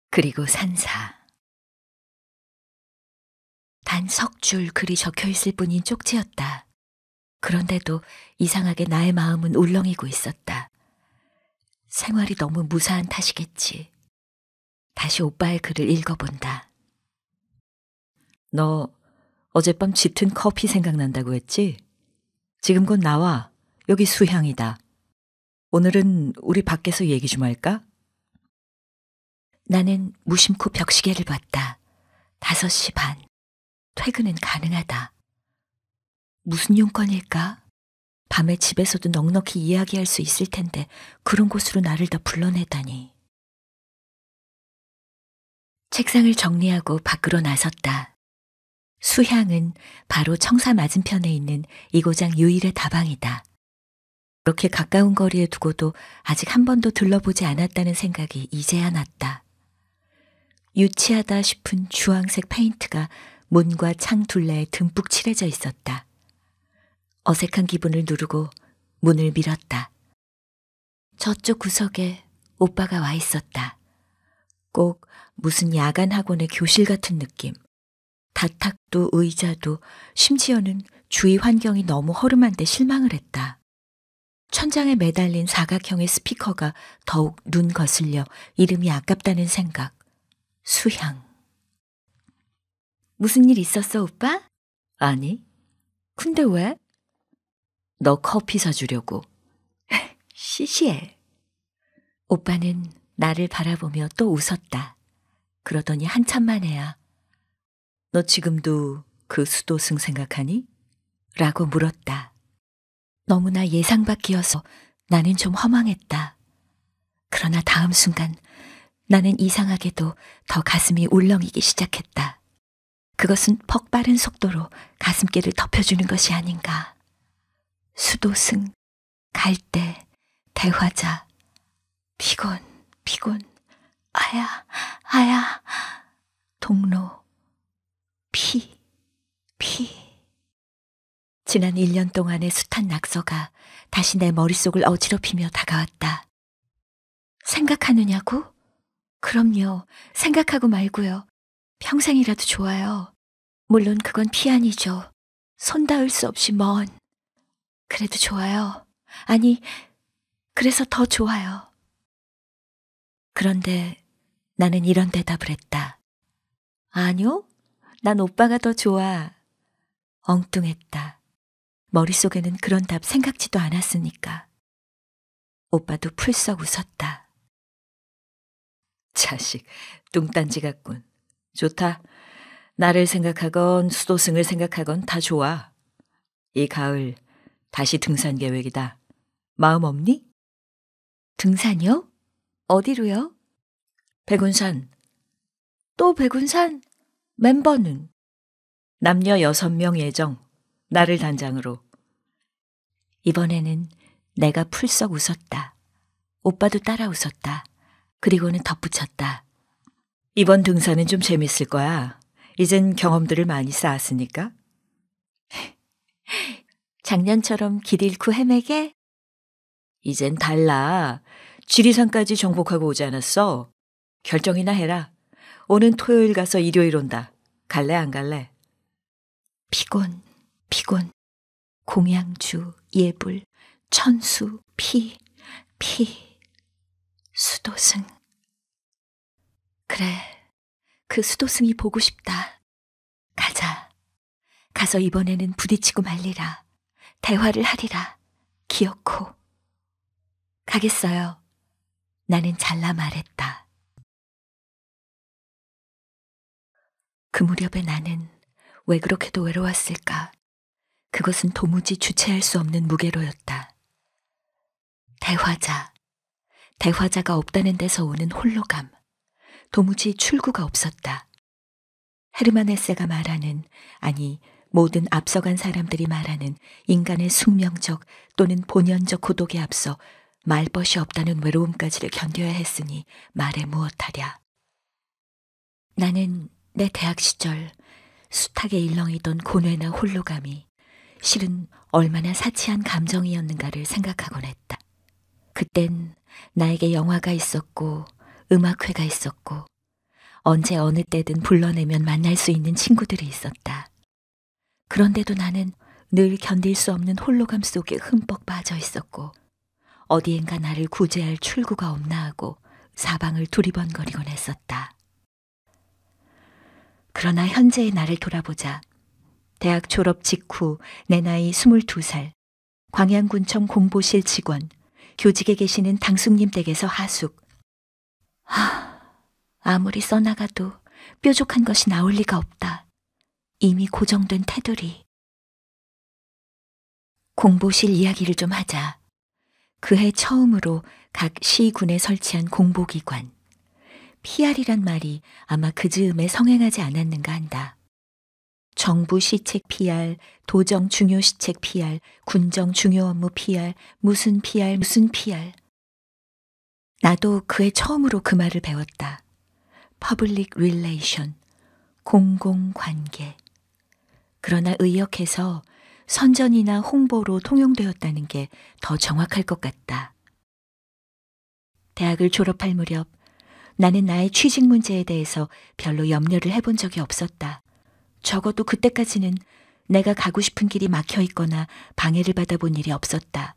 그리고 산사. 단 석 줄 글이 적혀 있을 뿐인 쪽지였다. 그런데도 이상하게 나의 마음은 울렁이고 있었다. 생활이 너무 무사한 탓이겠지. 다시 오빠의 글을 읽어본다. 너 어젯밤 짙은 커피 생각난다고 했지? 지금 곧 나와. 여기 수향이다. 오늘은 우리 밖에서 얘기 좀 할까? 나는 무심코 벽시계를 봤다. 5시 반. 퇴근은 가능하다. 무슨 용건일까? 밤에 집에서도 넉넉히 이야기할 수 있을 텐데 그런 곳으로 나를 다 불러내다니. 책상을 정리하고 밖으로 나섰다. 수향은 바로 청사 맞은편에 있는 이고장 유일의 다방이다. 그렇게 가까운 거리에 두고도 아직 한 번도 들러보지 않았다는 생각이 이제야 났다. 유치하다 싶은 주황색 페인트가 문과 창 둘레에 듬뿍 칠해져 있었다. 어색한 기분을 누르고 문을 밀었다. 저쪽 구석에 오빠가 와 있었다. 꼭 무슨 야간 학원의 교실 같은 느낌. 다탁도 의자도 심지어는 주위 환경이 너무 허름한데 실망을 했다. 천장에 매달린 사각형의 스피커가 더욱 눈 거슬려 이름이 아깝다는 생각. 수향. 무슨 일 있었어, 오빠? 아니. 근데 왜? 너 커피 사주려고. 시시해. 오빠는 나를 바라보며 또 웃었다. 그러더니 한참 만에야 너 지금도 그 수도승 생각하니? 라고 물었다. 너무나 예상 밖이어서 나는 좀 허망했다. 그러나 다음 순간 나는 이상하게도 더 가슴이 울렁이기 시작했다. 그것은 퍽 빠른 속도로 가슴께를 덮여주는 것이 아닌가. 수도승, 갈대, 대화자, 피곤, 아야, 동로, 피. 지난 1년 동안의 숱한 낙서가 다시 내 머릿속을 어지럽히며 다가왔다. 생각하느냐고? 그럼요. 생각하고 말고요. 평생이라도 좋아요. 물론 그건 피아니죠. 손 닿을 수 없이 먼. 그래도 좋아요. 아니, 그래서 더 좋아요. 그런데 나는 이런 대답을 했다. 아니요, 난 오빠가 더 좋아. 엉뚱했다. 머릿속에는 그런 답 생각지도 않았으니까. 오빠도 풀썩 웃었다. 자식, 뚱딴지 같군. 좋다. 나를 생각하건 수도승을 생각하건 다 좋아. 이 가을 다시 등산 계획이다. 마음 없니? 등산이요? 어디로요? 백운산. 또 백운산? 멤버는? 남녀 6명 예정. 나를 단장으로. 이번에는 내가 풀썩 웃었다. 오빠도 따라 웃었다. 그리고는 덧붙였다. 이번 등산은 좀 재밌을 거야. 이젠 경험들을 많이 쌓았으니까. 작년처럼 길 잃고 헤매게? 이젠 달라. 지리산까지 정복하고 오지 않았어. 결정이나 해라. 오는 토요일 가서 일요일 온다. 갈래 안 갈래? 피곤. 공양주, 예불, 천수, 피. 수도승. 그래, 그 수도승이 보고 싶다. 가자. 가서 이번에는 부딪히고 말리라. 대화를 하리라. 기어코. 가겠어요. 나는 잘라 말했다. 그 무렵에 나는 왜 그렇게도 외로웠을까? 그것은 도무지 주체할 수 없는 무게로였다. 대화자가 없다는 데서 오는 홀로감. 도무지 출구가 없었다. 헤르만 헤세가 말하는, 아니 모든 앞서간 사람들이 말하는 인간의 숙명적 또는 본연적 고독에 앞서 말벗이 없다는 외로움까지를 견뎌야 했으니 말해 무엇하랴. 나는 내 대학 시절 숱하게 일렁이던 고뇌나 홀로감이 실은 얼마나 사치한 감정이었는가를 생각하곤 했다. 그땐 나에게 영화가 있었고 음악회가 있었고 언제 어느 때든 불러내면 만날 수 있는 친구들이 있었다. 그런데도 나는 늘 견딜 수 없는 홀로감 속에 흠뻑 빠져 있었고 어디엔가 나를 구제할 출구가 없나 하고 사방을 두리번거리곤 했었다. 그러나 현재의 나를 돌아보자 대학 졸업 직후 내 나이 22살, 광양군청 공보실 직원, 교직에 계시는 당숙님 댁에서 하숙. 아무리 써나가도 뾰족한 것이 나올 리가 없다. 이미 고정된 테두리. 공보실 이야기를 좀 하자. 그해 처음으로 각 시군에 설치한 공보기관. PR이란 말이 아마 그 즈음에 성행하지 않았는가 한다. 정부 시책 PR, 도정 중요 시책 PR, 군정 중요 업무 PR, 무슨 PR, 무슨 PR. 나도 그해 처음으로 그 말을 배웠다. Public Relation, 공공관계. 그러나 의역해서 선전이나 홍보로 통용되었다는 게 더 정확할 것 같다. 대학을 졸업할 무렵 나는 나의 취직 문제에 대해서 별로 염려를 해본 적이 없었다. 적어도 그때까지는 내가 가고 싶은 길이 막혀 있거나 방해를 받아본 일이 없었다.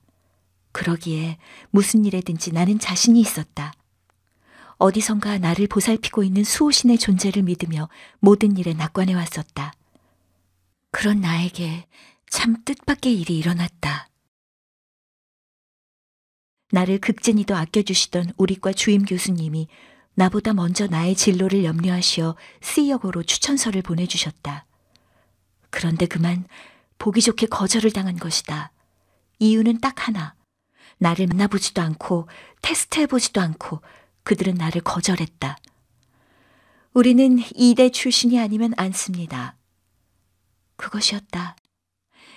그러기에 무슨 일에든지 나는 자신이 있었다. 어디선가 나를 보살피고 있는 수호신의 존재를 믿으며 모든 일에 낙관해 왔었다. 그런 나에게 참 뜻밖의 일이 일어났다. 나를 극진히도 아껴주시던 우리과 주임 교수님이 나보다 먼저 나의 진로를 염려하시어 C역으로 추천서를 보내주셨다. 그런데 그만 보기 좋게 거절을 당한 것이다. 이유는 딱 하나. 나를 만나보지도 않고 테스트해보지도 않고 그들은 나를 거절했다. 우리는 이대 출신이 아니면 안 씁니다. 그것이었다.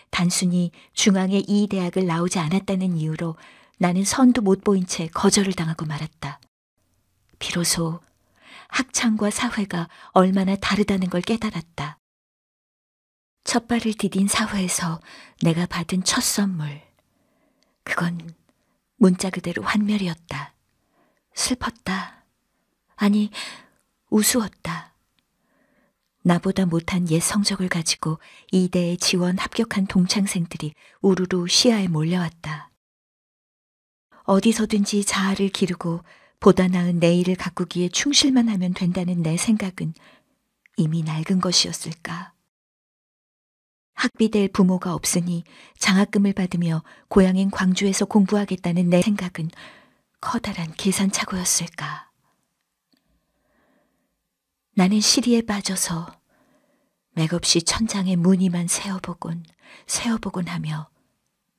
단순히 중앙의 이 대학을 나오지 않았다는 이유로 나는 선도 못 보인 채 거절을 당하고 말았다. 비로소 학창과 사회가 얼마나 다르다는 걸 깨달았다. 첫 발을 디딘 사회에서 내가 받은 첫 선물. 그건 문자 그대로 환멸이었다. 슬펐다. 아니, 우스웠다. 나보다 못한 옛 성적을 가지고 이대에 지원 합격한 동창생들이 우르르 시야에 몰려왔다. 어디서든지 자아를 기르고 보다 나은 내일을 가꾸기에 충실만 하면 된다는 내 생각은 이미 낡은 것이었을까. 학비될 부모가 없으니 장학금을 받으며 고향인 광주에서 공부하겠다는 내 생각은 커다란 계산착오였을까. 나는 시리에 빠져서 맥없이 천장에 무늬만 세어보곤 하며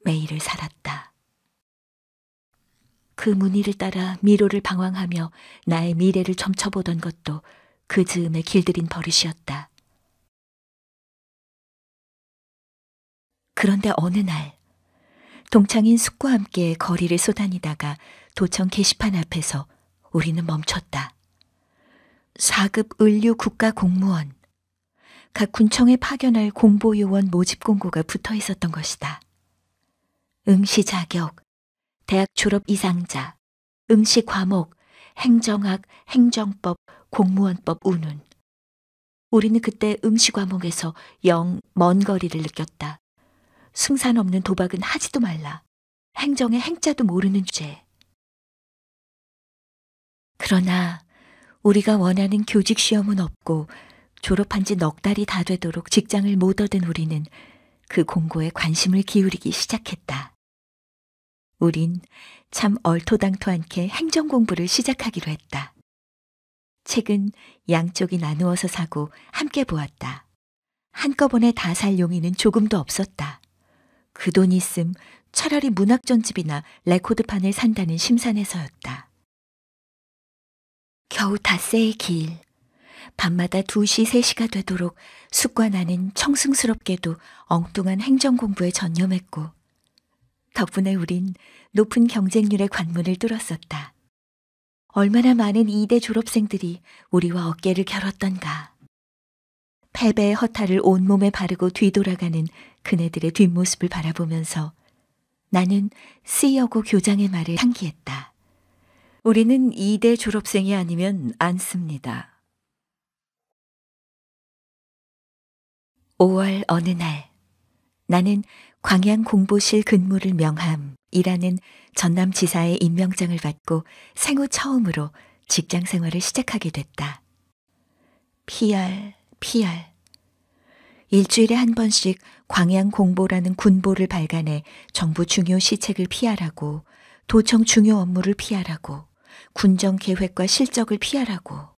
매일을 살았다. 그 무늬를 따라 미로를 방황하며 나의 미래를 점쳐보던 것도 그 즈음에 길들인 버릇이었다. 그런데 어느 날 동창인 숙과 함께 거리를 쏘다니다가 도청 게시판 앞에서 우리는 멈췄다. 4급 을류 국가공무원. 각 군청에 파견할 공보요원 모집 공고가 붙어 있었던 것이다. 응시 자격, 대학 졸업 이상자, 응시 과목, 행정학, 행정법, 공무원법 운운. 우리는 그때 응시 과목에서 영 먼 거리를 느꼈다. 승산 없는 도박은 하지도 말라. 행정의 행자도 모르는 주제. 그러나 우리가 원하는 교직 시험은 없고 졸업한 지 넉 달이 다 되도록 직장을 못 얻은 우리는 그 공고에 관심을 기울이기 시작했다. 우린 참 얼토당토 않게 행정 공부를 시작하기로 했다. 책은 양쪽이 나누어서 사고 함께 보았다. 한꺼번에 다 살 용의는 조금도 없었다. 그 돈 있음 차라리 문학전집이나 레코드판을 산다는 심산에서였다. 겨우 닷새의 길. 밤마다 2시, 3시가 되도록 숙과 나는 청승스럽게도 엉뚱한 행정공부에 전념했고 덕분에 우린 높은 경쟁률의 관문을 뚫었었다. 얼마나 많은 이대 졸업생들이 우리와 어깨를 겨뤘던가. 패배의 허탈을 온몸에 바르고 뒤돌아가는 그네들의 뒷모습을 바라보면서 나는 C여고 교장의 말을 상기했다. 우리는 이대 졸업생이 아니면 안 씁니다. 5월 어느 날 나는 광양 공보실 근무를 명함이라는 전남지사의 임명장을 받고 생후 처음으로 직장 생활을 시작하게 됐다. PR. 일주일에 한 번씩 광양 공보라는 군보를 발간해 정부 중요 시책을 PR하고 도청 중요 업무를 PR하고 군정 계획과 실적을 PR하고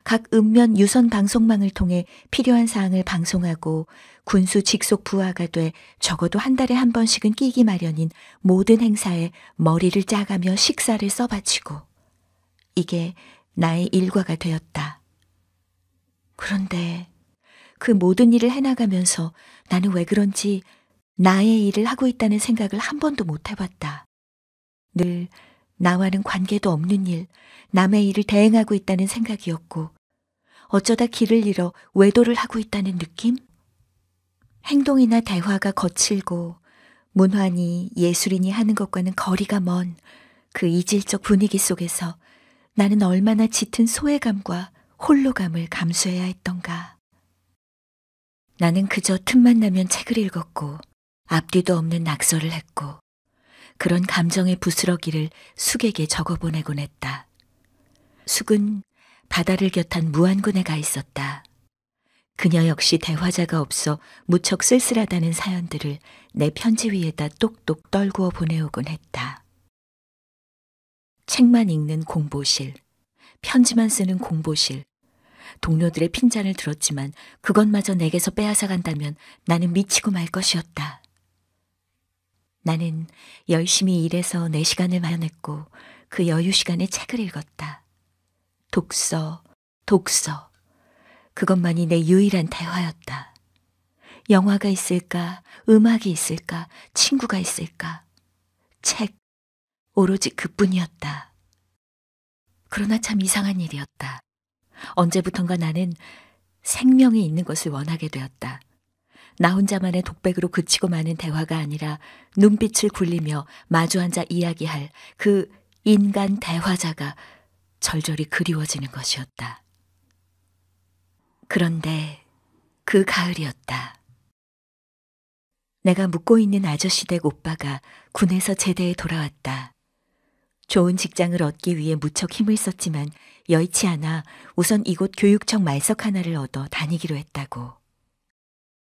각 읍면 유선 방송망을 통해 필요한 사항을 방송하고 군수 직속 부하가 돼 적어도 한 달에 한 번씩은 끼기 마련인 모든 행사에 머리를 짜가며 식사를 써바치고 이게 나의 일과가 되었다. 그런데 그 모든 일을 해나가면서 나는 왜 그런지 나의 일을 하고 있다는 생각을 한 번도 못 해봤다. 늘 나와는 관계도 없는 일, 남의 일을 대행하고 있다는 생각이었고 어쩌다 길을 잃어 외도를 하고 있다는 느낌? 행동이나 대화가 거칠고 문화니 예술인이 하는 것과는 거리가 먼 그 이질적 분위기 속에서 나는 얼마나 짙은 소외감과 홀로감을 감수해야 했던가. 나는 그저 틈만 나면 책을 읽었고 앞뒤도 없는 낙서를 했고 그런 감정의 부스러기를 숙에게 적어보내곤 했다. 숙은 바다를 곁한 무안군에 가 있었다. 그녀 역시 대화자가 없어 무척 쓸쓸하다는 사연들을 내 편지 위에다 똑똑 떨구어 보내오곤 했다. 책만 읽는 공보실, 편지만 쓰는 공보실, 동료들의 핀잔을 들었지만 그것마저 내게서 빼앗아 간다면 나는 미치고 말 것이었다. 나는 열심히 일해서 내 시간을 마련했고 그 여유 시간에 책을 읽었다. 독서. 그것만이 내 유일한 대화였다. 영화가 있을까? 음악이 있을까? 친구가 있을까? 책. 오로지 그뿐이었다. 그러나 참 이상한 일이었다. 언제부턴가 나는 생명이 있는 것을 원하게 되었다. 나 혼자만의 독백으로 그치고 마는 대화가 아니라 눈빛을 굴리며 마주 앉아 이야기할 그 인간 대화자가 절절히 그리워지는 것이었다. 그런데 그 가을이었다. 내가 묵고 있는 아저씨 댁 오빠가 군에서 제대에 돌아왔다. 좋은 직장을 얻기 위해 무척 힘을 썼지만 여의치 않아 우선 이곳 교육청 말석 하나를 얻어 다니기로 했다고.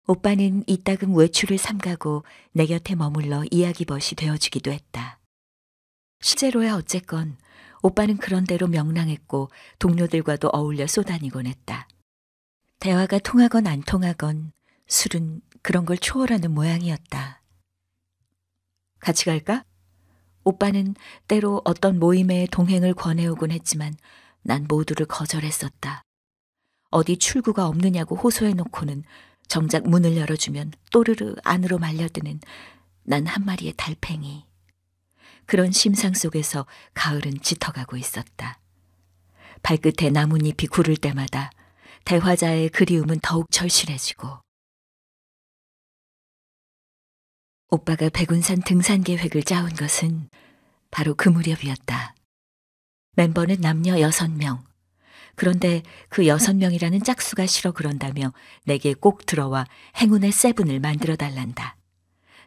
오빠는 이따금 외출을 삼가고 내 곁에 머물러 이야기벗이 되어주기도 했다. 실제로야 어쨌건 오빠는 그런대로 명랑했고 동료들과도 어울려 쏘다니곤 했다. 대화가 통하건 안 통하건 술은 그런 걸 초월하는 모양이었다. 같이 갈까? 오빠는 때로 어떤 모임에 동행을 권해오곤 했지만 난 모두를 거절했었다. 어디 출구가 없느냐고 호소해놓고는 정작 문을 열어주면 또르르 안으로 말려드는 난 한 마리의 달팽이. 그런 심상 속에서 가을은 짙어가고 있었다. 발끝에 나뭇잎이 구를 때마다 대화자의 그리움은 더욱 절실해지고 오빠가 백운산 등산 계획을 짜온 것은 바로 그 무렵이었다. 멤버는 남녀 6명. 그런데 그 6명이라는 짝수가 싫어 그런다며 내게 꼭 들어와 행운의 세븐을 만들어 달란다.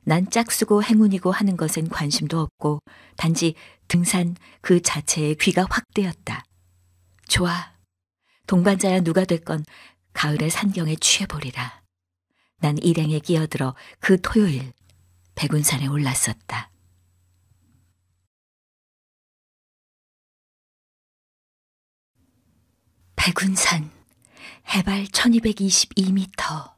난 짝수고 행운이고 하는 것엔 관심도 없고 단지 등산 그 자체에 귀가 확 뜨였다. 좋아. 동반자야 누가 됐건 가을의 산경에 취해보리라. 난 일행에 끼어들어 그 토요일 백운산에 올랐었다. 백운산, 해발 1222m.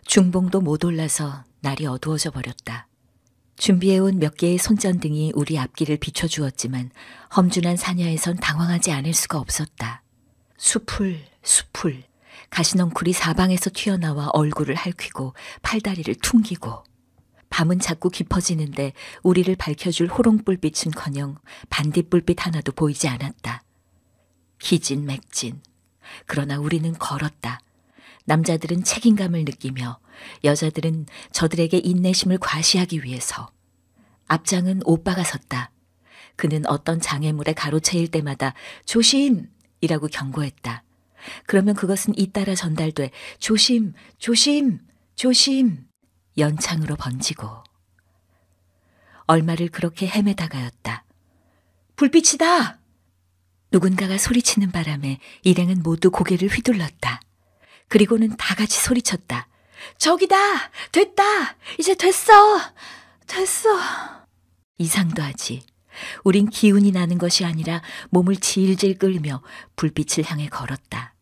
중봉도 못 올라서 날이 어두워져 버렸다. 준비해온 몇 개의 손전등이 우리 앞길을 비춰주었지만 험준한 산야에선 당황하지 않을 수가 없었다. 수풀, 가시넝쿨이 사방에서 튀어나와 얼굴을 핥히고 팔다리를 퉁기고 밤은 자꾸 깊어지는데 우리를 밝혀줄 호롱불빛은커녕 반딧불빛 하나도 보이지 않았다. 기진맥진. 그러나 우리는 걸었다. 남자들은 책임감을 느끼며 여자들은 저들에게 인내심을 과시하기 위해서. 앞장은 오빠가 섰다. 그는 어떤 장애물에 가로채일 때마다 조심! 이라고 경고했다. 그러면 그것은 잇따라 전달돼 조심, 조심, 조심 연창으로 번지고. 얼마를 그렇게 헤매다가였다. 불빛이다! 누군가가 소리치는 바람에 일행은 모두 고개를 휘둘렀다. 그리고는 다 같이 소리쳤다. 저기다! 됐다! 이제 됐어! 됐어! 이상도 하지. 우린 기운이 나는 것이 아니라 몸을 질질 끌며 불빛을 향해 걸었다.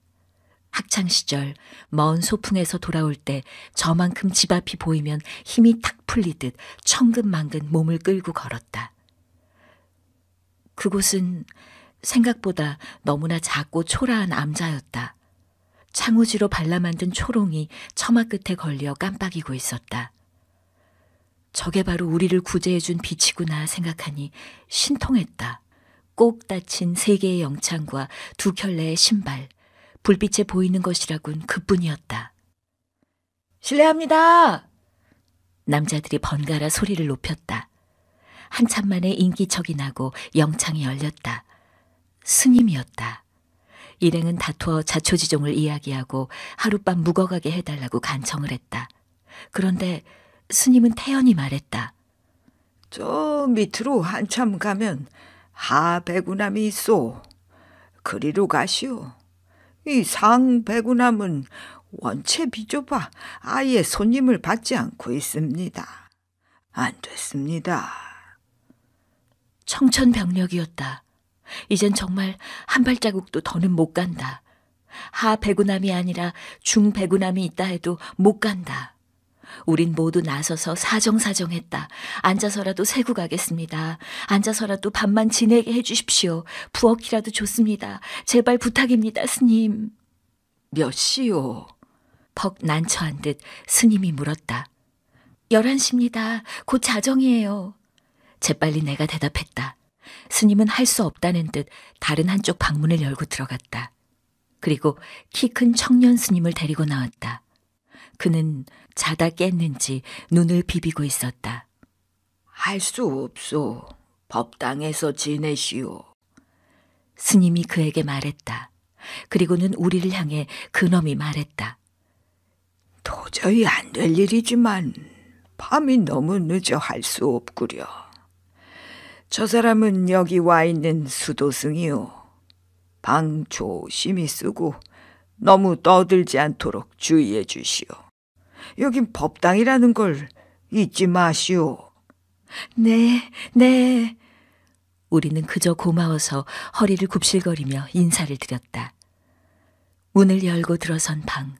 학창시절 먼 소풍에서 돌아올 때 저만큼 집 앞이 보이면 힘이 탁 풀리듯 천근만근 몸을 끌고 걸었다. 그곳은 생각보다 너무나 작고 초라한 암자였다. 창우지로 발라 만든 초롱이 처마 끝에 걸려 깜빡이고 있었다. 저게 바로 우리를 구제해준 빛이구나 생각하니 신통했다. 꼭 닫힌 세 개의 영창과 두 켤레의 신발, 불빛에 보이는 것이라곤 그뿐이었다. 실례합니다. 남자들이 번갈아 소리를 높였다. 한참 만에 인기척이 나고 영창이 열렸다. 스님이었다. 일행은 다투어 자초지종을 이야기하고 하룻밤 묵어가게 해달라고 간청을 했다. 그런데 스님은 태연히 말했다. 저 밑으로 한참 가면 하배구남이 있소. 그리로 가시오. 이 상배구남은 원체 비좁아 아예 손님을 받지 않고 있습니다. 안 됐습니다. 청천벽력이었다. 이젠 정말 한 발자국도 더는 못 간다. 하배구남이 아니라 중배구남이 있다 해도 못 간다. 우린 모두 나서서 사정사정했다. 앉아서라도 세고 가겠습니다. 앉아서라도 밤만 지내게 해주십시오. 부엌이라도 좋습니다. 제발 부탁입니다, 스님. 몇 시요? 퍽 난처한 듯 스님이 물었다. 11시입니다. 곧 자정이에요. 재빨리 내가 대답했다. 스님은 할 수 없다는 듯 다른 한쪽 방문을 열고 들어갔다. 그리고 키 큰 청년 스님을 데리고 나왔다. 그는 자다 깼는지 눈을 비비고 있었다. 할 수 없소. 법당에서 지내시오. 스님이 그에게 말했다. 그리고는 우리를 향해 그놈이 말했다. 도저히 안 될 일이지만 밤이 너무 늦어 할 수 없구려. 저 사람은 여기 와 있는 수도승이요. 방 조심히 쓰고 너무 떠들지 않도록 주의해 주시오. 여긴 법당이라는 걸 잊지 마시오. 네, 네. 우리는 그저 고마워서 허리를 굽실거리며 인사를 드렸다. 문을 열고 들어선 방.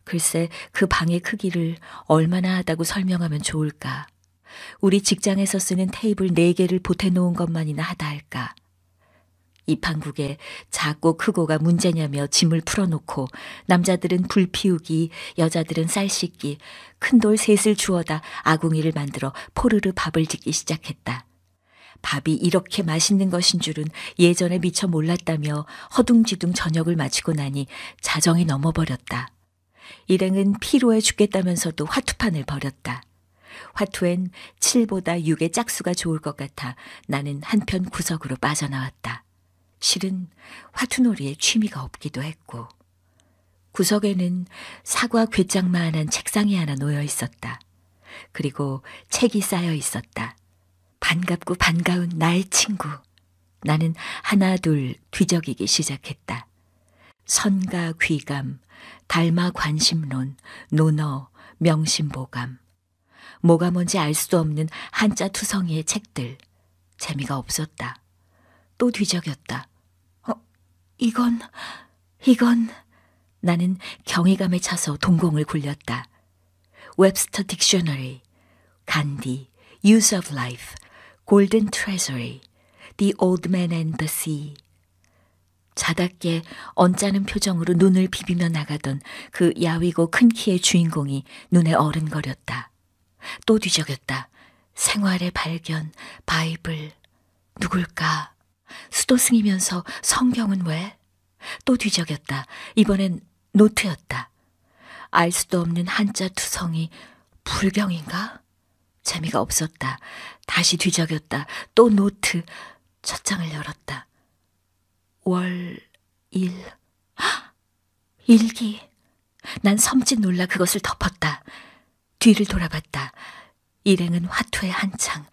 글쎄 그 방의 크기를 얼마나 하다고 설명하면 좋을까. 우리 직장에서 쓰는 테이블 4개를 보태놓은 것만이나 하다 할까. 이 판국에 작고 크고가 문제냐며 짐을 풀어놓고 남자들은 불 피우기, 여자들은 쌀 씻기, 큰 돌 셋을 주워다 아궁이를 만들어 포르르 밥을 짓기 시작했다. 밥이 이렇게 맛있는 것인 줄은 예전에 미처 몰랐다며 허둥지둥 저녁을 마치고 나니 자정이 넘어버렸다. 일행은 피로해 죽겠다면서도 화투판을 벌였다. 화투엔 7보다 6의 짝수가 좋을 것 같아 나는 한편 구석으로 빠져나왔다. 실은 화투놀이에 취미가 없기도 했고. 구석에는 사과 괴짝만한 책상이 하나 놓여 있었다. 그리고 책이 쌓여 있었다. 반갑고 반가운 나의 친구. 나는 하나 둘 뒤적이기 시작했다. 선가 귀감, 달마 관심론, 논어, 명심보감. 뭐가 뭔지 알 수도 없는 한자 투성이의 책들. 재미가 없었다. 또 뒤적였다. 이건... 나는 경이감에 차서 동공을 굴렸다. 웹스터 딕셔너리, 간디, Use of Life, Golden Treasury, The Old Man and the Sea. 자답게 언짢은 표정으로 눈을 비비며 나가던 그 야위고 큰 키의 주인공이 눈에 어른거렸다. 또 뒤적였다. 생활의 발견, 바이블. 누굴까? 수도승이면서 성경은 왜? 또 뒤적였다. 이번엔 노트였다. 알 수도 없는 한자 투성이. 불경인가? 재미가 없었다. 다시 뒤적였다. 또 노트. 첫 장을 열었다. 월, 일. 일기. 난 섬짓 놀라 그것을 덮었다. 뒤를 돌아봤다. 일행은 화투에 한창.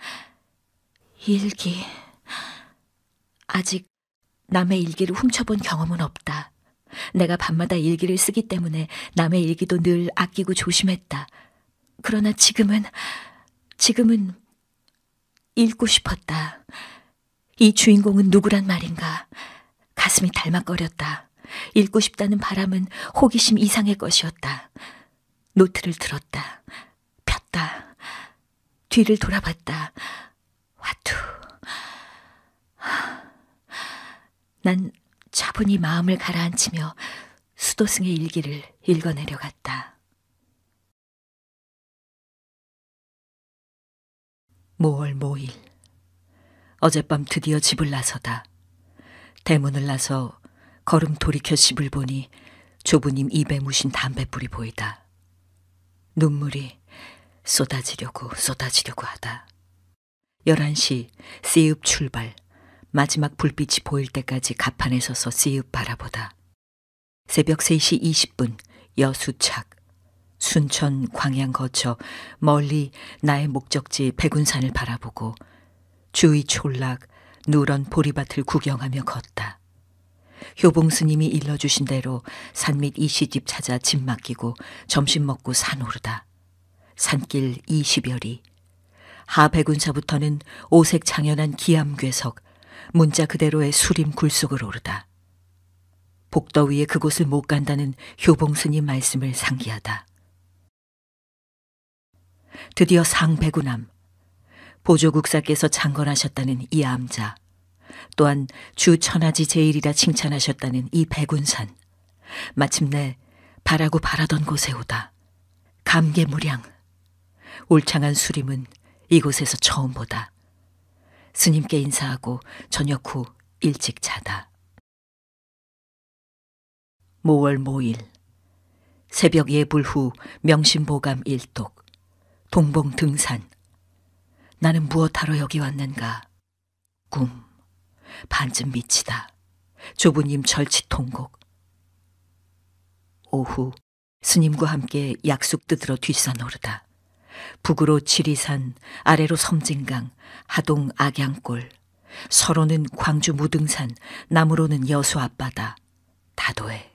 일기. 아직 남의 일기를 훔쳐본 경험은 없다. 내가 밤마다 일기를 쓰기 때문에 남의 일기도 늘 아끼고 조심했다. 그러나 지금은 읽고 싶었다. 이 주인공은 누구란 말인가. 가슴이 달막거렸다. 읽고 싶다는 바람은 호기심 이상의 것이었다. 노트를 들었다. 폈다. 뒤를 돌아봤다. 화투. 난 차분히 마음을 가라앉히며 수도승의 일기를 읽어내려갔다. 모월 모일. 어젯밤 드디어 집을 나서다. 대문을 나서 걸음 돌이켜 집을 보니 조부님 입에 무신 담뱃불이 보이다. 눈물이 쏟아지려고 하다. 11시 씨읍 출발. 마지막 불빛이 보일 때까지 갑판에 서서 씨읍 바라보다. 새벽 3시 20분 여수착. 순천 광양 거쳐 멀리 나의 목적지 백운산을 바라보고 주위 촌락 누런 보리밭을 구경하며 걷다. 효봉 스님이 일러주신 대로 산밑 이시집 찾아 집 맡기고 점심 먹고 산 오르다. 산길 20여리. 하백운사부터는 오색 장연한 기암괴석, 문자 그대로의 수림 굴속을 오르다. 복더위에 그곳을 못 간다는 효봉 스님 말씀을 상기하다. 드디어 상백운암. 보조국사께서 창건하셨다는 이 암자, 또한 주 천하지 제일이라 칭찬하셨다는 이 백운산. 마침내 바라고 바라던 곳에 오다. 감개무량. 울창한 수림은 이곳에서 처음 보다. 스님께 인사하고 저녁 후 일찍 자다. 모월 모일. 새벽 예불 후 명심보감 일독. 동봉 등산. 나는 무엇하러 여기 왔는가. 꿈. 반쯤 미치다. 조부님 절치 통곡. 오후 스님과 함께 약숙 뜯으러 뒷산 오르다. 북으로 지리산, 아래로 섬진강, 하동 악양골, 서로는 광주 무등산, 남으로는 여수 앞바다, 다도해.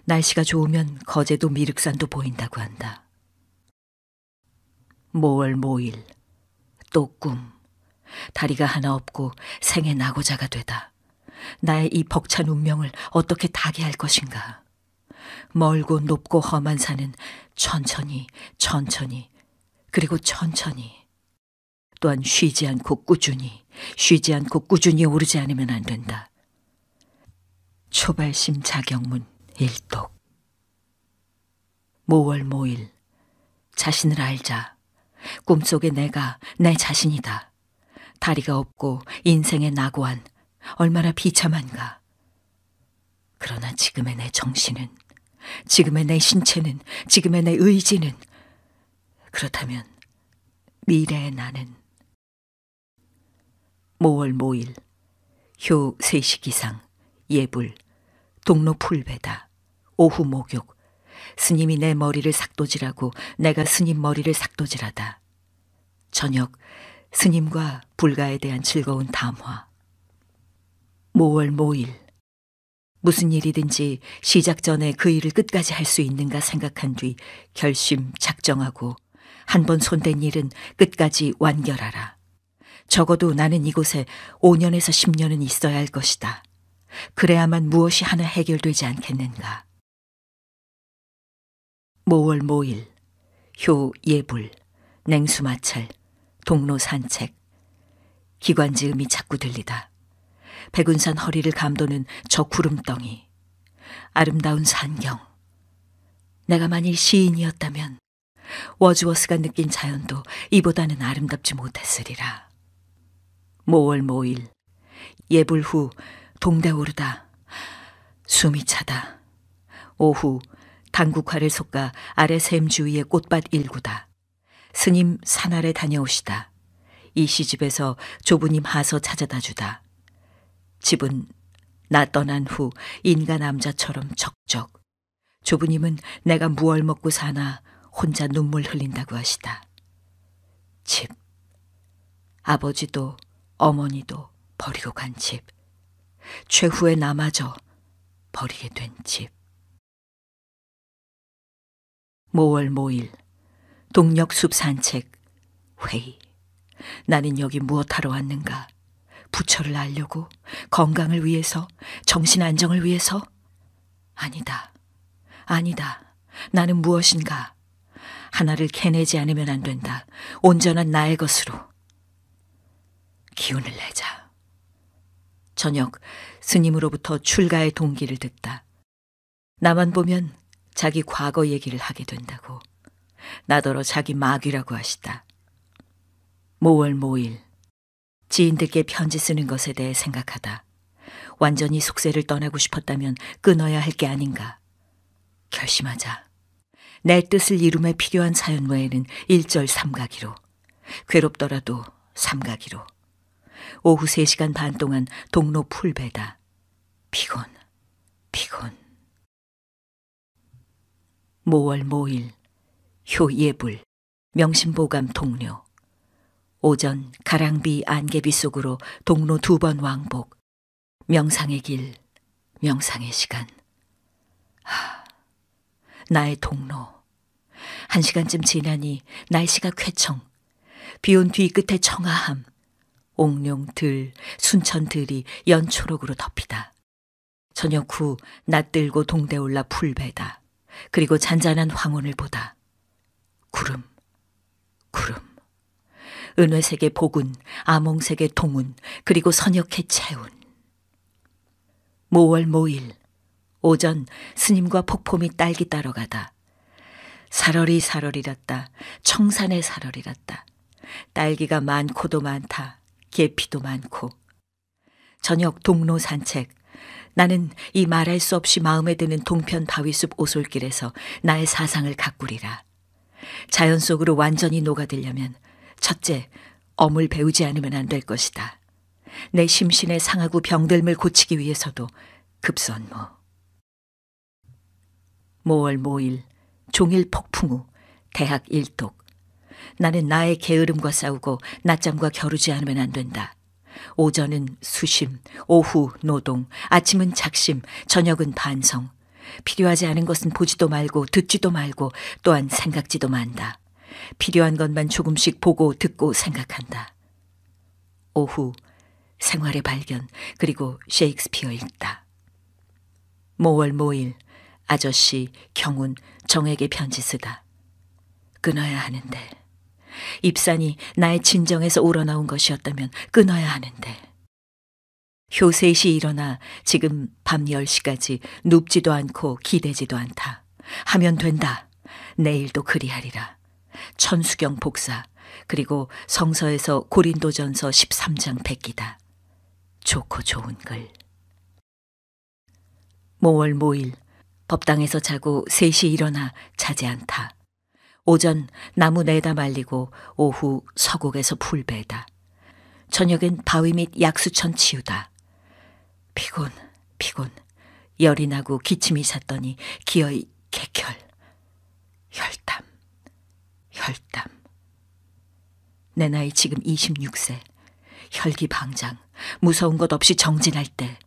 날씨가 좋으면 거제도 미륵산도 보인다고 한다. 모월 모일. 또 꿈. 다리가 하나 없고 생의 낙오자가 되다. 나의 이 벅찬 운명을 어떻게 타개할 것인가. 멀고 높고 험한 산은 천천히 그리고 천천히, 또한 쉬지 않고 꾸준히 오르지 않으면 안 된다. 초발심 자경문 일독. 모월 모일. 자신을 알자. 꿈속의 내가 내 자신이다. 다리가 없고 인생의 낙오한 얼마나 비참한가. 그러나 지금의 내 정신은, 지금의 내 신체는, 지금의 내 의지는, 그렇다면 미래의 나는. 모월 모일. 효 3시 기상. 예불. 동로 풀베다. 오후 목욕. 스님이 내 머리를 삭도질하고 내가 스님 머리를 삭도질하다. 저녁 스님과 불가에 대한 즐거운 담화. 모월 모일. 무슨 일이든지 시작 전에 그 일을 끝까지 할 수 있는가 생각한 뒤 결심 작정하고 한 번 손댄 일은 끝까지 완결하라. 적어도 나는 이곳에 5년에서 10년은 있어야 할 것이다. 그래야만 무엇이 하나 해결되지 않겠는가. 모월 모일. 효 예불. 냉수 마찰. 동로 산책. 기관지음이 자꾸 들리다. 백운산 허리를 감도는 저 구름덩이. 아름다운 산경. 내가 만일 시인이었다면 워즈워스가 느낀 자연도 이보다는 아름답지 못했으리라. 모월 모일. 예불 후 동대 오르다. 숨이 차다. 오후 당국화를 솎아 아래 샘 주위의 꽃밭 일구다. 스님 산 아래 다녀오시다. 이 시집에서 조부님 하서 찾아다 주다. 집은 나 떠난 후 인가 남자처럼 적적 조부님은 내가 무얼 먹고 사나 혼자 눈물 흘린다고 하시다. 집, 아버지도 어머니도 버리고 간 집, 최후의 나마저 버리게 된 집. 모월 모일, 동력숲 산책, 회의. 나는 여기 무엇하러 왔는가? 부처를 알려고? 건강을 위해서? 정신 안정을 위해서? 아니다. 아니다. 나는 무엇인가? 하나를 캐내지 않으면 안 된다. 온전한 나의 것으로. 기운을 내자. 저녁 스님으로부터 출가의 동기를 듣다. 나만 보면 자기 과거 얘기를 하게 된다고. 나더러 자기 마귀라고 하시다. 모월 모일. 지인들께 편지 쓰는 것에 대해 생각하다. 완전히 속세를 떠나고 싶었다면 끊어야 할 게 아닌가. 결심하자. 내 뜻을 이룸에 필요한 사연 외에는 일절 삼가기로. 괴롭더라도 삼가기로. 오후 3시간 반 동안 동로 풀베다. 피곤, 피곤. 모월 모일. 효예불. 명심보감 동료. 오전 가랑비 안개비 속으로 동로 2번 왕복. 명상의 길, 명상의 시간. 나의 동로. 1시간쯤 지나니 날씨가 쾌청. 비온 뒤끝에 청아함. 옥룡 들, 순천 들이 연초록으로 덮이다. 저녁 후 낯들고 동대 올라 풀베다. 그리고 잔잔한 황혼을 보다. 구름, 구름. 은회색의 복운, 아몽색의 동운, 그리고 선역의 채운. 모월 모일. 오전 스님과 폭포미 딸기 따러 가다. 사러리 사러리랐다. 청산의 사러리랐다. 딸기가 많고도 많다. 계피도 많고. 저녁 동로 산책. 나는 이 말할 수 없이 마음에 드는 동편 바위숲 오솔길에서 나의 사상을 가꾸리라. 자연 속으로 완전히 녹아들려면 첫째, 엄을 배우지 않으면 안 될 것이다. 내 심신의 상하고 병들음을 고치기 위해서도 급선무. 모월 모일. 종일 폭풍 후 대학 일독. 나는 나의 게으름과 싸우고 낮잠과 겨루지 않으면 안 된다. 오전은 수심, 오후 노동, 아침은 작심, 저녁은 반성. 필요하지 않은 것은 보지도 말고 듣지도 말고 또한 생각지도 만다. 필요한 것만 조금씩 보고 듣고 생각한다. 오후 생활의 발견, 그리고 셰익스피어 읽다. 모월 모일. 아저씨, 경운, 정에게 편지 쓰다. 끊어야 하는데. 입산이 나의 진정에서 우러나온 것이었다면 끊어야 하는데. 효 3시 일어나 지금 밤 10시까지 눕지도 않고 기대지도 않다. 하면 된다. 내일도 그리하리라. 천수경 복사, 그리고 성서에서 고린도전서 13장 베끼다. 좋고 좋은 글. 모월 모일. 법당에서 자고 3시 일어나 자지 않다. 오전 나무 내다 말리고 오후 서곡에서 풀베다. 저녁엔 바위 및 약수천 치우다. 피곤, 피곤. 열이 나고 기침이 찼더니 기어이 객혈. 혈담, 혈담. 내 나이 지금 26세. 혈기방장. 무서운 것 없이 정진할 때.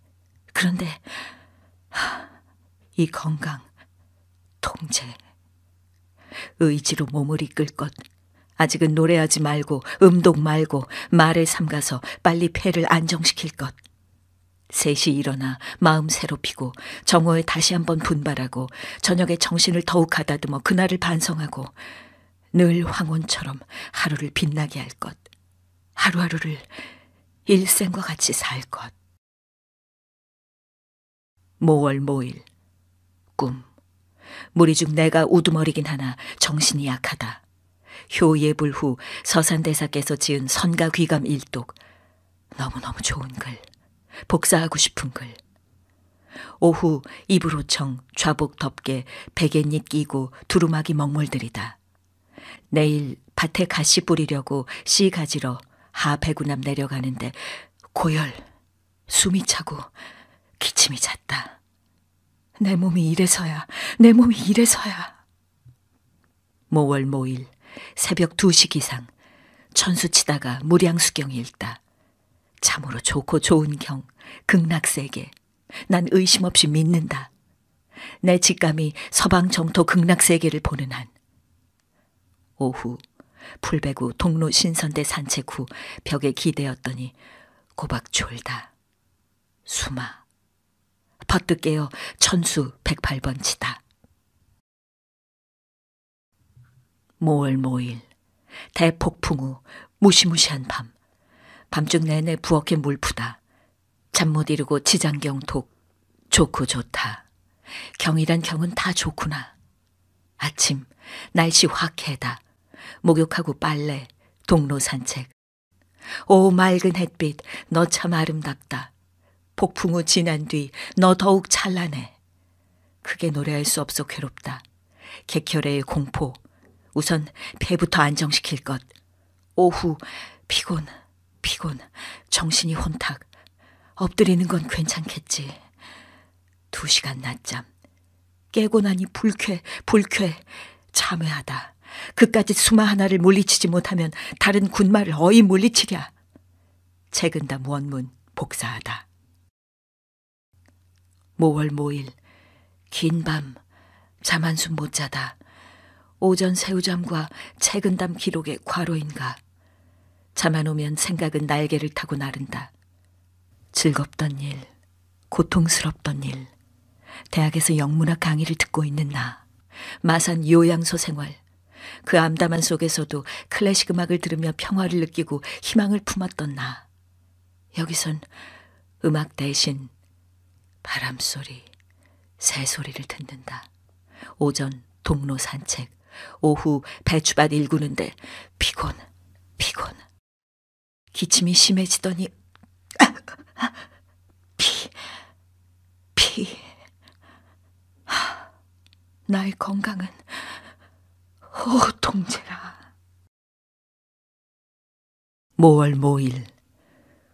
그런데 이 건강, 통제. 의지로 몸을 이끌 것. 아직은 노래하지 말고 음독 말고 말에 삼가서 빨리 폐를 안정시킬 것. 3시 일어나 마음 새롭히고 정오에 다시 한번 분발하고 저녁에 정신을 더욱 가다듬어 그날을 반성하고 늘 황혼처럼 하루를 빛나게 할 것. 하루하루를 일생과 같이 살 것. 모월 모일. 꿈. 무리 중 내가 우두머리긴 하나 정신이 약하다. 효예불 후 서산대사께서 지은 선가귀감 일독. 너무너무 좋은 글. 복사하고 싶은 글. 오후 이불호청 좌복 덮개 베갯잎 끼고 두루마기 먹물들이다. 내일 밭에 가시 뿌리려고 씨 가지러 하배구남 내려가는데 고열, 숨이 차고 기침이 찼다. 내 몸이 이래서야, 내 몸이 이래서야. 모월 모일 새벽 2시 기상 천수 치다가 무량수경 읽다. 참으로 좋고 좋은 경, 극락세계. 난 의심 없이 믿는다. 내 직감이 서방 정토 극락세계를 보는 한. 오후 풀베고 동로 신선대 산책 후 벽에 기대었더니 고박 졸다. 수마. 버뜩 깨어 천수 108번 치다. 모월 모일 대폭풍 후 무시무시한 밤. 밤중 내내 부엌에 물 푸다. 잠 못 이루고 지장경 독. 좋고 좋다. 경이란 경은 다 좋구나. 아침 날씨 확해다. 목욕하고 빨래, 동로 산책. 오 맑은 햇빛, 너 참 아름답다. 폭풍 후 지난 뒤 너 더욱 찬란해. 크게 노래할 수 없어 괴롭다. 객혈의 공포. 우선 폐부터 안정시킬 것. 오후 피곤, 정신이 혼탁. 엎드리는 건 괜찮겠지. 2시간 낮잠. 깨고 나니 불쾌, 참회하다. 그까짓 수마 하나를 물리치지 못하면 다른 군마를 어이 물리치랴. 책은담 원문 복사하다. 모월 모일 긴 밤 잠 한숨 못 자다. 오전 새우잠과 책은담 기록의 과로인가. 잠 안 오면 생각은 날개를 타고 나른다. 즐겁던 일, 고통스럽던 일, 대학에서 영문학 강의를 듣고 있는 나, 마산 요양소 생활, 그 암담한 속에서도 클래식 음악을 들으며 평화를 느끼고 희망을 품었던 나. 여기선 음악 대신 바람소리, 새소리를 듣는다. 오전 동로 산책, 오후 배추밭 일구는데 피곤. 기침이 심해지더니 나의 건강은 통제라. 모월 모일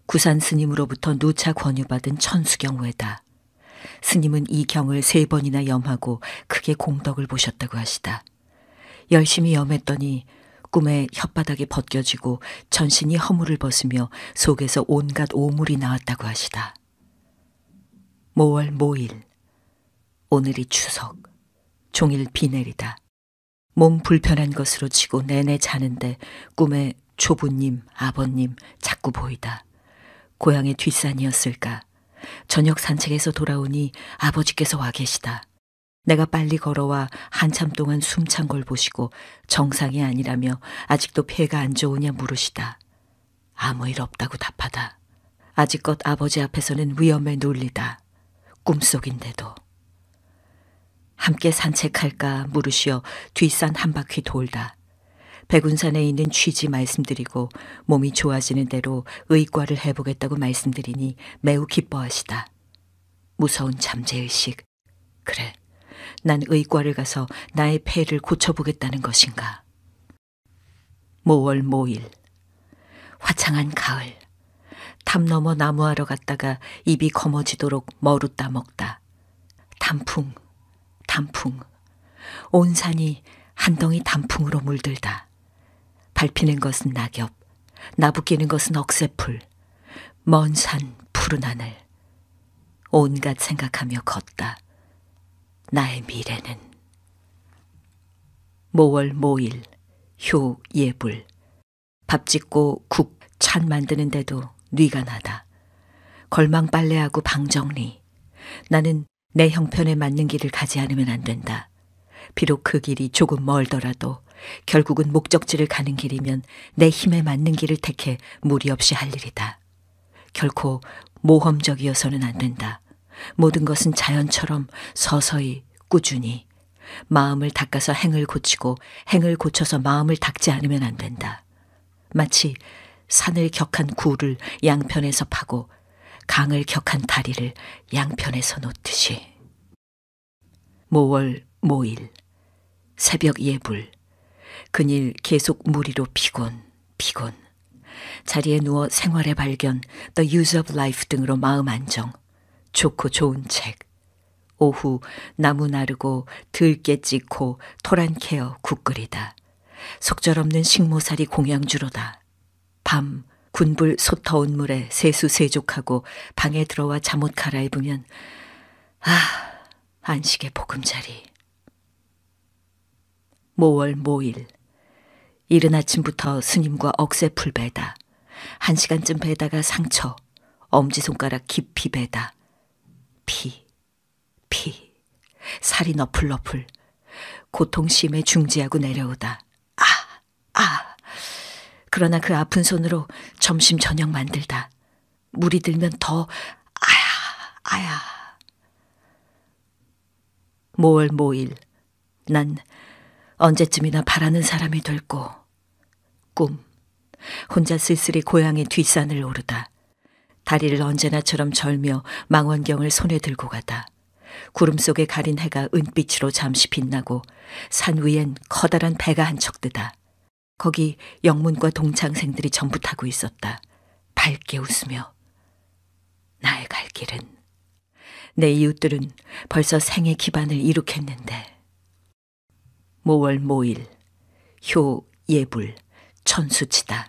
구산 스님으로부터 누차 권유받은 천수경 외다. 스님은 이 경을 3번이나 염하고 크게 공덕을 보셨다고 하시다. 열심히 염했더니 꿈에 혓바닥이 벗겨지고 전신이 허물을 벗으며 속에서 온갖 오물이 나왔다고 하시다. 모월 모일 오늘이 추석. 종일 비 내리다. 몸 불편한 것으로 치고 내내 자는데 꿈에 조부님, 아버님 자꾸 보이다. 고향의 뒷산이었을까. 저녁 산책에서 돌아오니 아버지께서 와 계시다. 내가 빨리 걸어와 한참 동안 숨찬 걸 보시고 정상이 아니라며 아직도 폐가 안 좋으냐 물으시다. 아무 일 없다고 답하다. 아직껏 아버지 앞에서는 위험에 놀리다. 꿈속인데도. 함께 산책할까 물으시어 뒷산 한 바퀴 돌다. 백운산에 있는 취지 말씀드리고 몸이 좋아지는 대로 의과를 해보겠다고 말씀드리니 매우 기뻐하시다. 무서운 잠재의식. 그래, 난 의과를 가서 나의 폐를 고쳐보겠다는 것인가. 모월 모일 화창한 가을. 담 넘어 나무하러 갔다가 입이 검어지도록 머루 따먹다. 단풍. 온 산이 한 덩이 단풍으로 물들다. 밟히는 것은 낙엽, 나부끼는 것은 억새풀, 먼 산 푸른 하늘. 온갖 생각하며 걷다. 나의 미래는. 모월 모일 효 예불. 밥 짓고 국, 찬 만드는데도 뉘가 나다. 걸망 빨래하고 방 정리. 나는 내 형편에 맞는 길을 가지 않으면 안 된다. 비록 그 길이 조금 멀더라도 결국은 목적지를 가는 길이면 내 힘에 맞는 길을 택해 무리 없이 할 일이다. 결코 모험적이어서는 안 된다. 모든 것은 자연처럼 서서히 꾸준히. 마음을 닦아서 행을 고치고 행을 고쳐서 마음을 닦지 않으면 안 된다. 마치 산을 격한 굴을 양편에서 파고 강을 격한 다리를 양편에서 놓듯이. 모월 모일 새벽 예불. 그일 계속 무리로 피곤. 자리에 누워 생활의 발견, The Use of Life 등으로 마음 안정. 좋고 좋은 책. 오후 나무 나르고 들깨 찢고 토란 캐어 국 끓이다. 속절없는 식모살이 공양주로다. 밤 군불 솥 터운 물에 세수세족하고 방에 들어와 잠옷 갈아입으면 안식의 보금자리. 모월 모일. 이른 아침부터 스님과 억새풀 베다. 1시간쯤 베다가 상처, 엄지손가락 깊이 베다. 피, 살이 너풀너풀. 고통심에 중지하고 내려오다. 그러나 그 아픈 손으로 점심 저녁 만들다. 물이 들면 더 아야. 모월 모일. 난 언제쯤이나 바라는 사람이 될고. 꿈. 혼자 쓸쓸히 고향의 뒷산을 오르다. 다리를 언제나처럼 절며 망원경을 손에 들고 가다. 구름 속에 가린 해가 은빛으로 잠시 빛나고 산 위엔 커다란 배가 한 척 뜨다. 거기 영문과 동창생들이 전부 타고 있었다. 밝게 웃으며. 나의 갈 길은. 내 이웃들은 벌써 생의 기반을 이룩했는데. 모월 모일. 효 예불. 천수치다.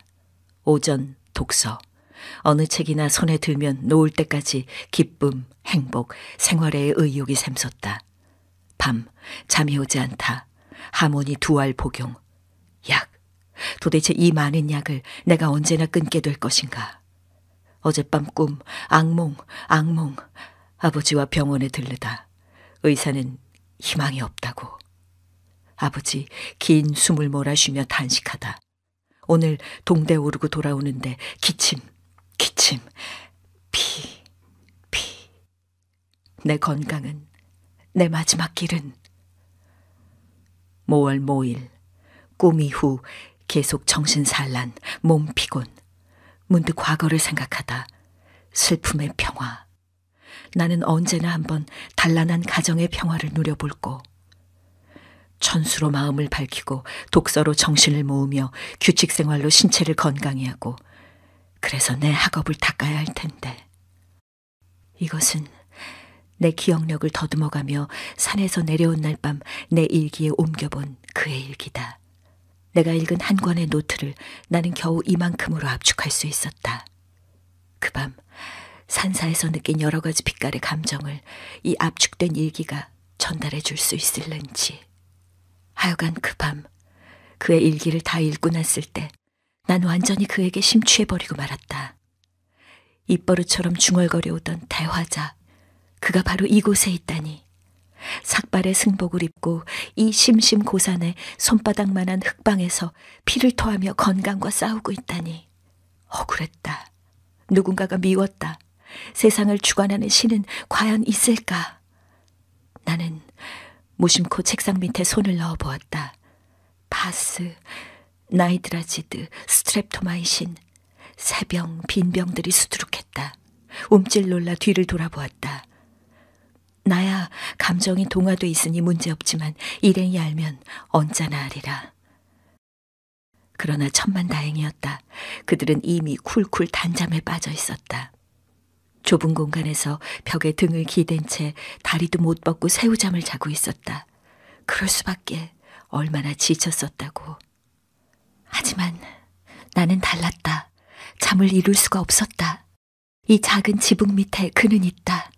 오전 독서. 어느 책이나 손에 들면 놓을 때까지 기쁨, 행복, 생활의 의욕이 샘솟다. 밤 잠이 오지 않다. 하모니 2알 복용. 약. 도대체 이 많은 약을 내가 언제나 끊게 될 것인가. 어젯밤 꿈, 악몽. 아버지와 병원에 들르다. 의사는 희망이 없다고. 아버지 긴 숨을 몰아쉬며 탄식하다. 오늘 동대 오르고 돌아오는데 기침, 피. 내 건강은, 내 마지막 길은. 모월 모일. 꿈 이후 계속 정신산란, 몸 피곤. 문득 과거를 생각하다. 슬픔의 평화. 나는 언제나 한번 단란한 가정의 평화를 누려볼고. 천수로 마음을 밝히고 독서로 정신을 모으며 규칙 생활로 신체를 건강히 하고, 그래서 내 학업을 닦아야 할 텐데. 이것은 내 기억력을 더듬어가며 산에서 내려온 날 밤 내 일기에 옮겨본 그의 일기다. 내가 읽은 한 권의 노트를 나는 겨우 이만큼으로 압축할 수 있었다. 그 밤 산사에서 느낀 여러 가지 빛깔의 감정을 이 압축된 일기가 전달해 줄 수 있을는지. 하여간 그 밤 그의 일기를 다 읽고 났을 때 난 완전히 그에게 심취해버리고 말았다. 입버릇처럼 중얼거려오던 대화자, 그가 바로 이곳에 있다니. 삭발의 승복을 입고 이 심심고산의 손바닥만한 흙방에서 피를 토하며 건강과 싸우고 있다니. 억울했다. 누군가가 미웠다. 세상을 주관하는 신은 과연 있을까? 나는 무심코 책상 밑에 손을 넣어보았다. 파스, 나이드라지드, 스트랩토마이신, 새병, 빈병들이 수두룩했다. 움찔 놀라 뒤를 돌아보았다. 나야 감정이 동화돼 있으니 문제없지만 일행이 알면 언짢아 하리라. 그러나 천만다행이었다. 그들은 이미 쿨쿨 단잠에 빠져 있었다. 좁은 공간에서 벽에 등을 기댄 채 다리도 못 뻗고 새우잠을 자고 있었다. 그럴 수밖에. 얼마나 지쳤었다고. 하지만 나는 달랐다. 잠을 이룰 수가 없었다. 이 작은 지붕 밑에 그는 있다.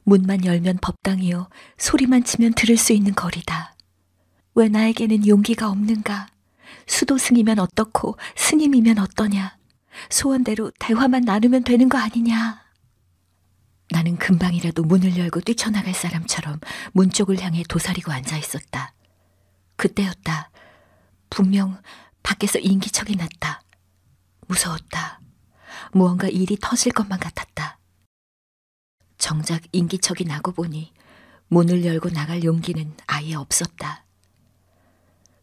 문만 열면 법당이요, 소리만 치면 들을 수 있는 거리다. 왜 나에게는 용기가 없는가? 수도승이면 어떻고 스님이면 어떠냐? 소원대로 대화만 나누면 되는 거 아니냐? 나는 금방이라도 문을 열고 뛰쳐나갈 사람처럼 문 쪽을 향해 도사리고 앉아 있었다. 그때였다. 분명 밖에서 인기척이 났다. 무서웠다. 무언가 일이 터질 것만 같았다. 정작 인기척이 나고 보니 문을 열고 나갈 용기는 아예 없었다.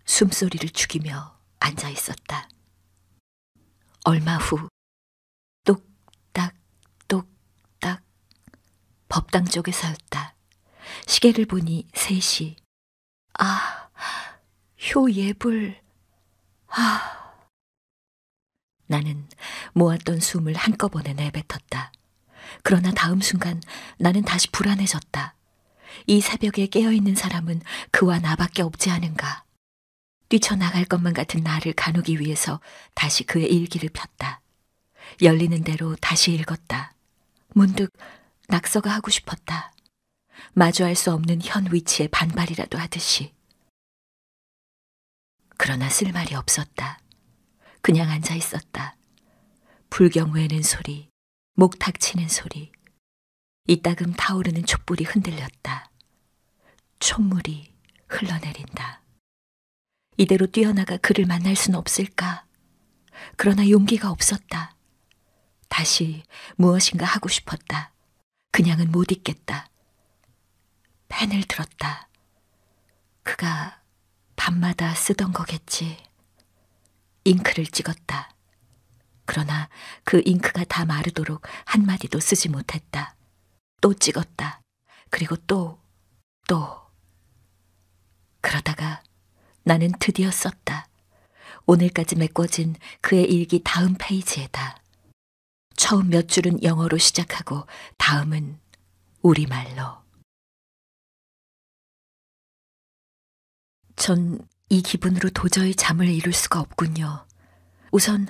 숨소리를 죽이며 앉아 있었다. 얼마 후 똑딱 똑딱 법당 쪽에서였다. 시계를 보니 3시. 효예불. 나는 모았던 숨을 한꺼번에 내뱉었다. 그러나 다음 순간 나는 다시 불안해졌다. 이 새벽에 깨어있는 사람은 그와 나밖에 없지 않은가. 뛰쳐나갈 것만 같은 나를 가누기 위해서 다시 그의 일기를 폈다. 열리는 대로 다시 읽었다. 문득 낙서가 하고 싶었다. 마주할 수 없는 현 위치에 반발이라도 하듯이. 그러나 쓸 말이 없었다. 그냥 앉아 있었다. 불경 외는 소리, 목탁 치는 소리, 이따금 타오르는 촛불이 흔들렸다. 촛물이 흘러내린다. 이대로 뛰어나가 그를 만날 순 없을까? 그러나 용기가 없었다. 다시 무엇인가 하고 싶었다. 그냥은 못 있겠다. 펜을 들었다. 그가 밤마다 쓰던 거겠지. 잉크를 찍었다. 그러나 그 잉크가 다 마르도록 한마디도 쓰지 못했다. 또 찍었다. 그리고 또. 그러다가 나는 드디어 썼다. 오늘까지 메꿔진 그의 일기 다음 페이지에다. 처음 몇 줄은 영어로 시작하고 다음은 우리말로. 전 이 기분으로 도저히 잠을 이룰 수가 없군요. 우선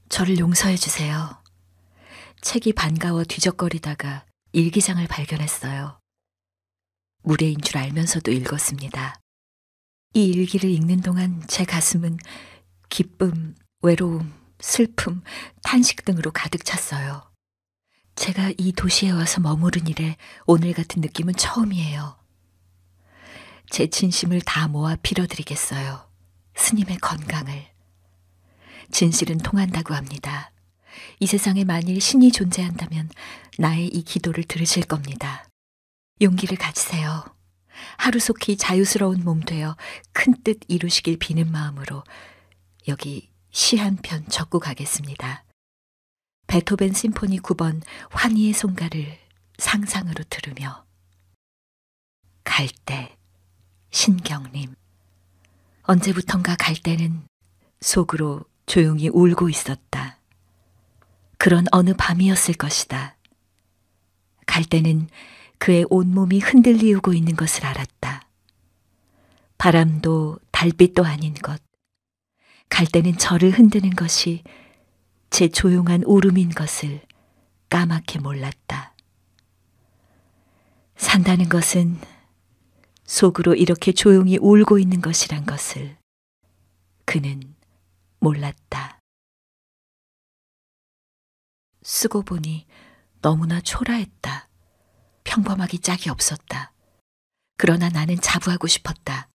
저를 용서해 주세요. 책이 반가워 뒤적거리다가 일기장을 발견했어요. 무례인 줄 알면서도 읽었습니다. 이 일기를 읽는 동안 제 가슴은 기쁨, 외로움, 슬픔, 탄식 등으로 가득 찼어요. 제가 이 도시에 와서 머무른 이래 오늘 같은 느낌은 처음이에요. 제 진심을 다 모아 빌어드리겠어요. 스님의 건강을. 진실은 통한다고 합니다. 이 세상에 만일 신이 존재한다면 나의 이 기도를 들으실 겁니다. 용기를 가지세요. 하루속히 자유스러운 몸 되어 큰 뜻 이루시길 비는 마음으로 여기 시 한 편 적고 가겠습니다. 베토벤 심포니 9번 환희의 송가를 상상으로 들으며. 갈 때 신경님. 언제부턴가 갈 때는 속으로 조용히 울고 있었다. 그런 어느 밤이었을 것이다. 갈 때는 그의 온몸이 흔들리우고 있는 것을 알았다. 바람도 달빛도 아닌 것. 갈 때는 저를 흔드는 것이 제 조용한 울음인 것을 까맣게 몰랐다. 산다는 것은 속으로 이렇게 조용히 울고 있는 것이란 것을 그는 몰랐다. 쓰고 보니 너무나 초라했다. 평범하기 짝이 없었다. 그러나 나는 자부하고 싶었다.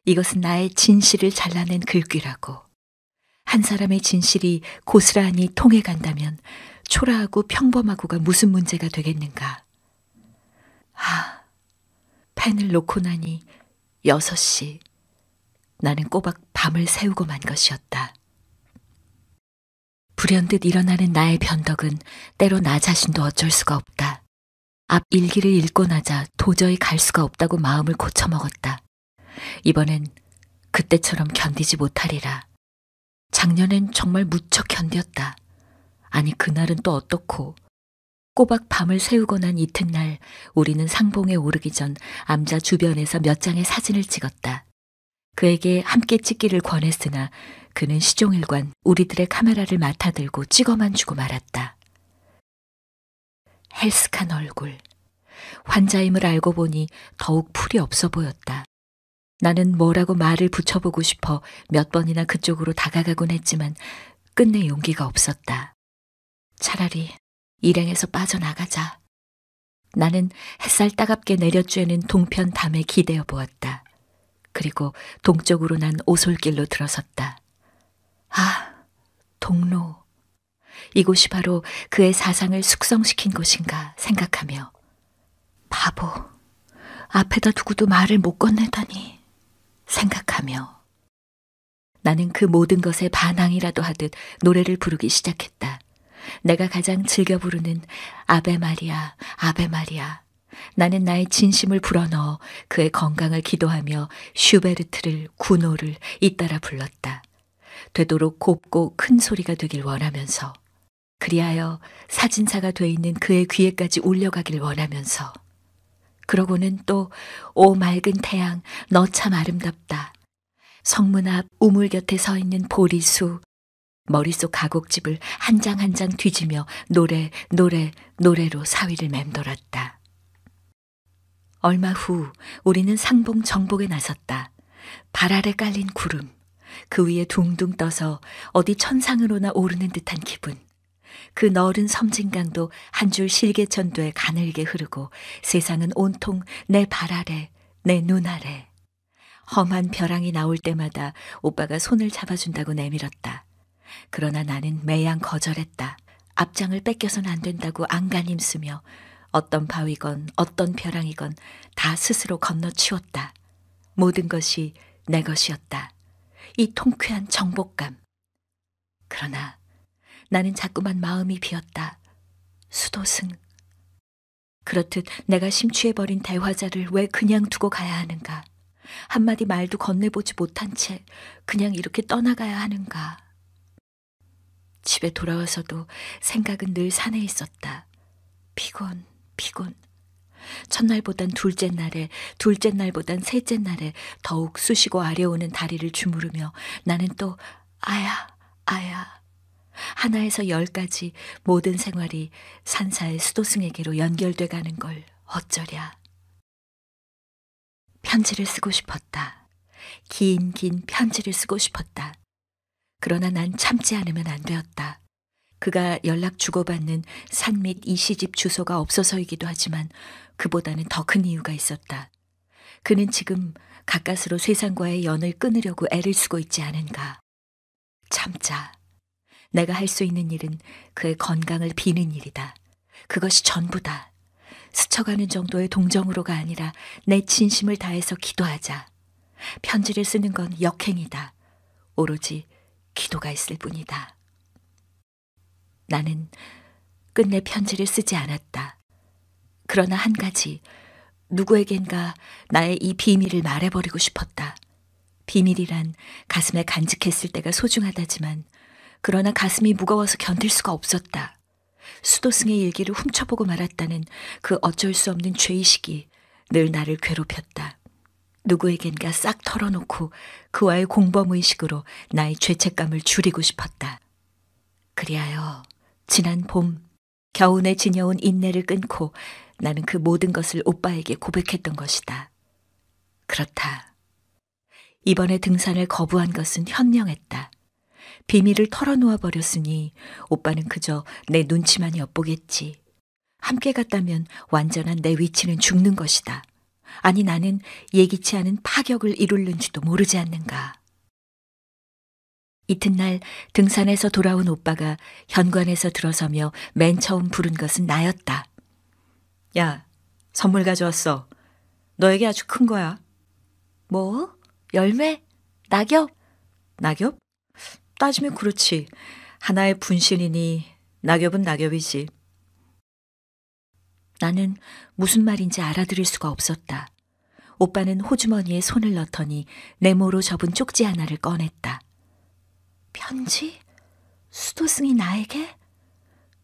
이것은 나의 진실을 잘라낸 글귀라고. 한 사람의 진실이 고스란히 통해간다면 초라하고 평범하고가 무슨 문제가 되겠는가. 펜을 놓고 나니 6시. 나는 꼬박 밤을 새우고 만 것이었다. 불현듯 일어나는 나의 변덕은 때로 나 자신도 어쩔 수가 없다. 앞 일기를 읽고 나자 도저히 갈 수가 없다고 마음을 고쳐먹었다. 이번엔 그때처럼 견디지 못하리라. 작년엔 정말 무척 견뎠다. 아니 그날은 또 어떻고. 꼬박 밤을 새우고 난 이튿날 우리는 상봉에 오르기 전 암자 주변에서 몇 장의 사진을 찍었다. 그에게 함께 찍기를 권했으나 그는 시종일관 우리들의 카메라를 맡아들고 찍어만 주고 말았다. 헬스칸 얼굴. 환자임을 알고 보니 더욱 풀이 없어 보였다. 나는 뭐라고 말을 붙여보고 싶어 몇 번이나 그쪽으로 다가가곤 했지만 끝내 용기가 없었다. 차라리 일행에서 빠져나가자. 나는 햇살 따갑게 내려쬐는 동편 담에 기대어 보았다. 그리고 동쪽으로 난 오솔길로 들어섰다. 동로. 이곳이 바로 그의 사상을 숙성시킨 곳인가 생각하며. 바보. 앞에다 두고도 말을 못 건네다니 생각하며. 나는 그 모든 것에 반항이라도 하듯 노래를 부르기 시작했다. 내가 가장 즐겨 부르는 아베 마리아, 아베 마리아. 나는 나의 진심을 불어넣어 그의 건강을 기도하며 슈베르트를, 구노를 잇따라 불렀다. 되도록 곱고 큰 소리가 되길 원하면서, 그리하여 사진사가 돼 있는 그의 귀에까지 울려가길 원하면서. 그러고는 또 오 맑은 태양 너 참 아름답다. 성문 앞 우물 곁에 서 있는 보리수. 머릿속 가곡집을 한 장 한 장 뒤지며 노래로 사위를 맴돌았다. 얼마 후 우리는 상봉 정복에 나섰다. 발 아래 깔린 구름, 그 위에 둥둥 떠서 어디 천상으로나 오르는 듯한 기분. 그 너른 섬진강도 한 줄 실개천도에 가늘게 흐르고 세상은 온통 내 발 아래, 내 눈 아래. 험한 벼랑이 나올 때마다 오빠가 손을 잡아준다고 내밀었다. 그러나 나는 매양 거절했다. 앞장을 뺏겨선 안 된다고 안간힘 쓰며 어떤 바위건 어떤 벼랑이건 다 스스로 건너치웠다. 모든 것이 내 것이었다. 이 통쾌한 정복감. 그러나 나는 자꾸만 마음이 비었다. 수도승. 그렇듯 내가 심취해버린 대화자를 왜 그냥 두고 가야 하는가? 한마디 말도 건네보지 못한 채 그냥 이렇게 떠나가야 하는가? 집에 돌아와서도 생각은 늘 산에 있었다. 피곤. 첫날보단 둘째 날에, 둘째 날보단 셋째 날에 더욱 쑤시고 아려오는 다리를 주무르며 나는 또 아야. 하나에서 10까지 모든 생활이 산사의 수도승에게로 연결돼 가는 걸 어쩌랴. 편지를 쓰고 싶었다. 긴 편지를 쓰고 싶었다. 그러나 난 참지 않으면 안 되었다. 그가 연락 주고받는 산 밑 이 시집 주소가 없어서이기도 하지만 그보다는 더 큰 이유가 있었다. 그는 지금 가까스로 세상과의 연을 끊으려고 애를 쓰고 있지 않은가. 참자. 내가 할 수 있는 일은 그의 건강을 비는 일이다. 그것이 전부다. 스쳐가는 정도의 동정으로가 아니라 내 진심을 다해서 기도하자. 편지를 쓰는 건 역행이다. 오로지 기도가 있을 뿐이다. 나는 끝내 편지를 쓰지 않았다. 그러나 한 가지, 누구에겐가 나의 이 비밀을 말해버리고 싶었다. 비밀이란 가슴에 간직했을 때가 소중하다지만 그러나 가슴이 무거워서 견딜 수가 없었다. 수도승의 일기를 훔쳐보고 말았다는 그 어쩔 수 없는 죄의식이 늘 나를 괴롭혔다. 누구에겐가 싹 털어놓고 그와의 공범의식으로 나의 죄책감을 줄이고 싶었다. 그리하여 지난 봄 겨우내 지녀온 인내를 끊고 나는 그 모든 것을 오빠에게 고백했던 것이다. 그렇다. 이번에 등산을 거부한 것은 현명했다. 비밀을 털어놓아 버렸으니 오빠는 그저 내 눈치만 엿보겠지. 함께 갔다면 완전한 내 위치는 죽는 것이다. 아니 나는 예기치 않은 파격을 이룰는지도 모르지 않는가. 이튿날 등산에서 돌아온 오빠가 현관에서 들어서며 맨 처음 부른 것은 나였다. 야, 선물 가져왔어. 너에게 아주 큰 거야. 뭐? 열매? 낙엽? 낙엽? 따지면 그렇지. 하나의 분신이니 낙엽은 낙엽이지. 나는 무슨 말인지 알아들을 수가 없었다. 오빠는 호주머니에 손을 넣더니 네모로 접은 쪽지 하나를 꺼냈다. 편지? 수도승이 나에게?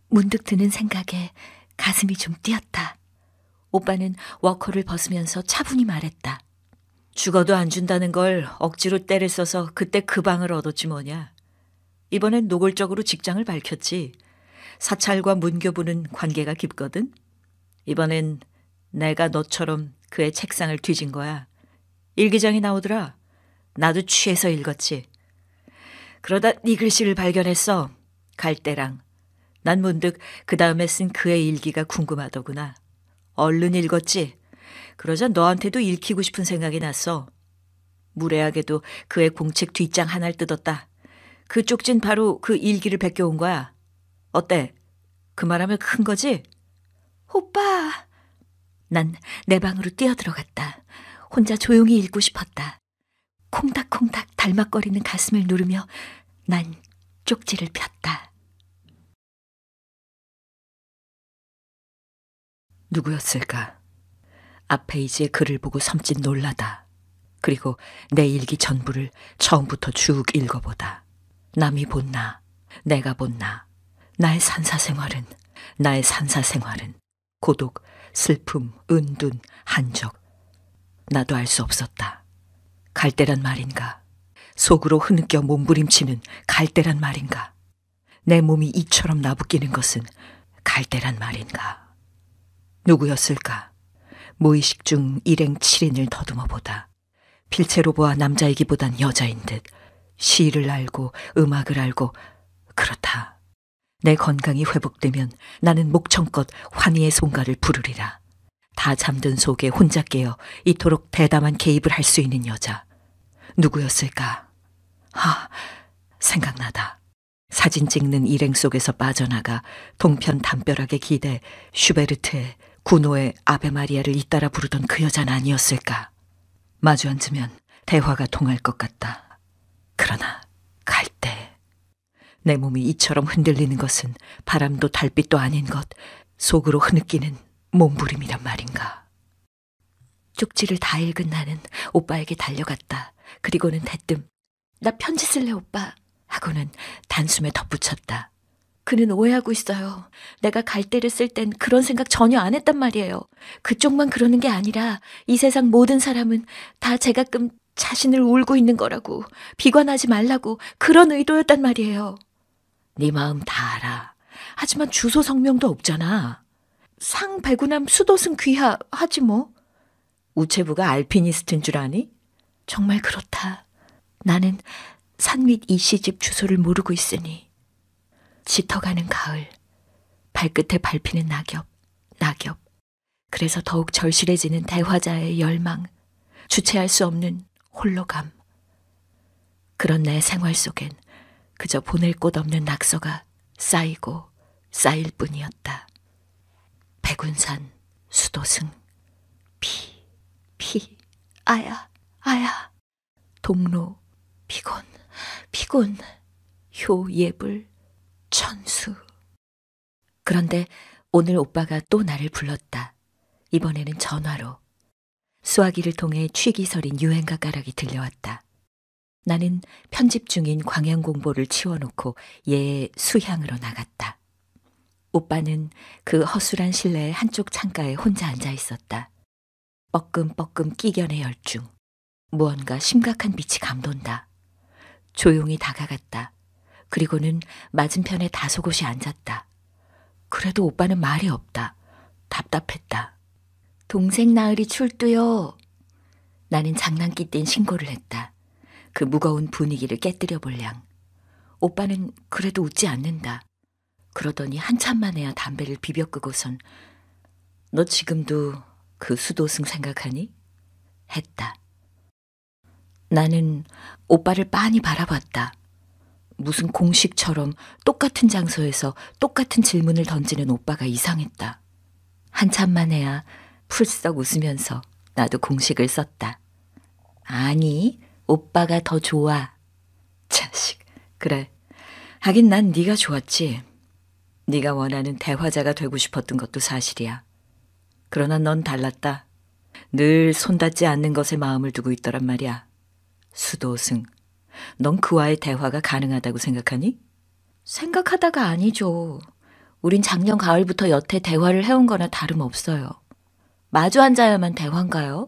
문득 드는 생각에 가슴이 좀 뛰었다. 오빠는 워커를 벗으면서 차분히 말했다. 죽어도 안 준다는 걸 억지로 때를 써서 그때 그 방을 얻었지 뭐냐. 이번엔 노골적으로 직장을 밝혔지. 사찰과 문교부는 관계가 깊거든. 이번엔 내가 너처럼 그의 책상을 뒤진 거야. 일기장이 나오더라. 나도 취해서 읽었지. 그러다 네 글씨를 발견했어. 갈대랑. 난 문득 그 다음에 쓴 그의 일기가 궁금하더구나. 얼른 읽었지. 그러자 너한테도 읽히고 싶은 생각이 났어. 무례하게도 그의 공책 뒷장 하나를 뜯었다. 그 쪽진 바로 그 일기를 베껴온 거야. 어때? 그 말하면 큰 거지? 오빠! 난 내 방으로 뛰어들어갔다. 혼자 조용히 읽고 싶었다. 콩닥콩닥 달막거리는 가슴을 누르며 난 쪽지를 폈다. 누구였을까? 앞 페이지의 글을 보고 섬짓 놀라다. 그리고 내 일기 전부를 처음부터 쭉 읽어보다. 남이 본 나, 내가 본 나, 나의 산사생활은 고독 슬픔, 은둔, 한적. 나도 알 수 없었다. 갈대란 말인가? 속으로 흐느껴 몸부림치는 갈대란 말인가? 내 몸이 이처럼 나부끼는 것은 갈대란 말인가? 누구였을까? 무의식 중 일행 7인을 더듬어 보다 필체로 보아 남자이기보단 여자인 듯 시를 알고 음악을 알고 그렇다. 내 건강이 회복되면 나는 목청껏 환희의 송가를 부르리라. 다 잠든 속에 혼자 깨어 이토록 대담한 개입을 할 수 있는 여자. 누구였을까? 생각나다. 사진 찍는 일행 속에서 빠져나가 동편 담벼락에 기대 슈베르트의 구노의 아베 마리아를 잇따라 부르던 그 여자는 아니었을까? 마주 앉으면 대화가 통할 것 같다. 그러나 갈 때 내 몸이 이처럼 흔들리는 것은 바람도 달빛도 아닌 것, 속으로 흐느끼는 몸부림이란 말인가. 쪽지를 다 읽은 나는 오빠에게 달려갔다. 그리고는 대뜸 나 편지 쓸래 오빠 하고는 단숨에 덧붙였다. 그는 오해하고 있어요. 내가 갈대를 쓸 땐 그런 생각 전혀 안 했단 말이에요. 그쪽만 그러는 게 아니라 이 세상 모든 사람은 다 제가끔 자신을 울고 있는 거라고, 비관하지 말라고 그런 의도였단 말이에요. 네 마음 다 알아. 하지만 주소 성명도 없잖아. 상배구남 수도승 귀하 하지 뭐. 우체부가 알피니스트인 줄 아니? 정말 그렇다. 나는 산밑 이씨집 주소를 모르고 있으니. 짙어가는 가을, 발끝에 밟히는 낙엽. 그래서 더욱 절실해지는 대화자의 열망, 주체할 수 없는 홀로감. 그런 내 생활 속엔 그저 보낼 곳 없는 낙서가 쌓이고 쌓일 뿐이었다. 백운산, 수도승, 피, 아야, 동로, 피곤, 효예불, 천수. 그런데 오늘 오빠가 또 나를 불렀다. 이번에는 전화로. 수화기를 통해 취기설인 유행가 가락이 들려왔다. 나는 편집 중인 광양 공보를 치워놓고 얘의 수향으로 나갔다. 오빠는 그 허술한 실내의 한쪽 창가에 혼자 앉아 있었다. 뻐끔뻐끔 끼견의 열중. 무언가 심각한 빛이 감돈다. 조용히 다가갔다. 그리고는 맞은편에 다소곳이 앉았다. 그래도 오빠는 말이 없다. 답답했다. 동생 나으리 출두요. 나는 장난기 띤 신고를 했다. 그 무거운 분위기를 깨뜨려 볼량. 오빠는 그래도 웃지 않는다. 그러더니 한참 만에야 담배를 비벼 끄고선 너 지금도 그 수도승 생각하니? 했다. 나는 오빠를 빤히 바라봤다. 무슨 공식처럼 똑같은 장소에서 똑같은 질문을 던지는 오빠가 이상했다. 한참 만에야 풀썩 웃으면서 나도 공식을 썼다. 아니, 오빠가 더 좋아. 자식, 그래. 하긴 난 네가 좋았지. 네가 원하는 대화자가 되고 싶었던 것도 사실이야. 그러나 넌 달랐다. 늘 손닿지 않는 것에 마음을 두고 있더란 말이야. 수도승, 넌 그와의 대화가 가능하다고 생각하니? 생각하다가 아니죠. 우린 작년 가을부터 여태 대화를 해온 거나 다름없어요. 마주 앉아야만 대화인가요?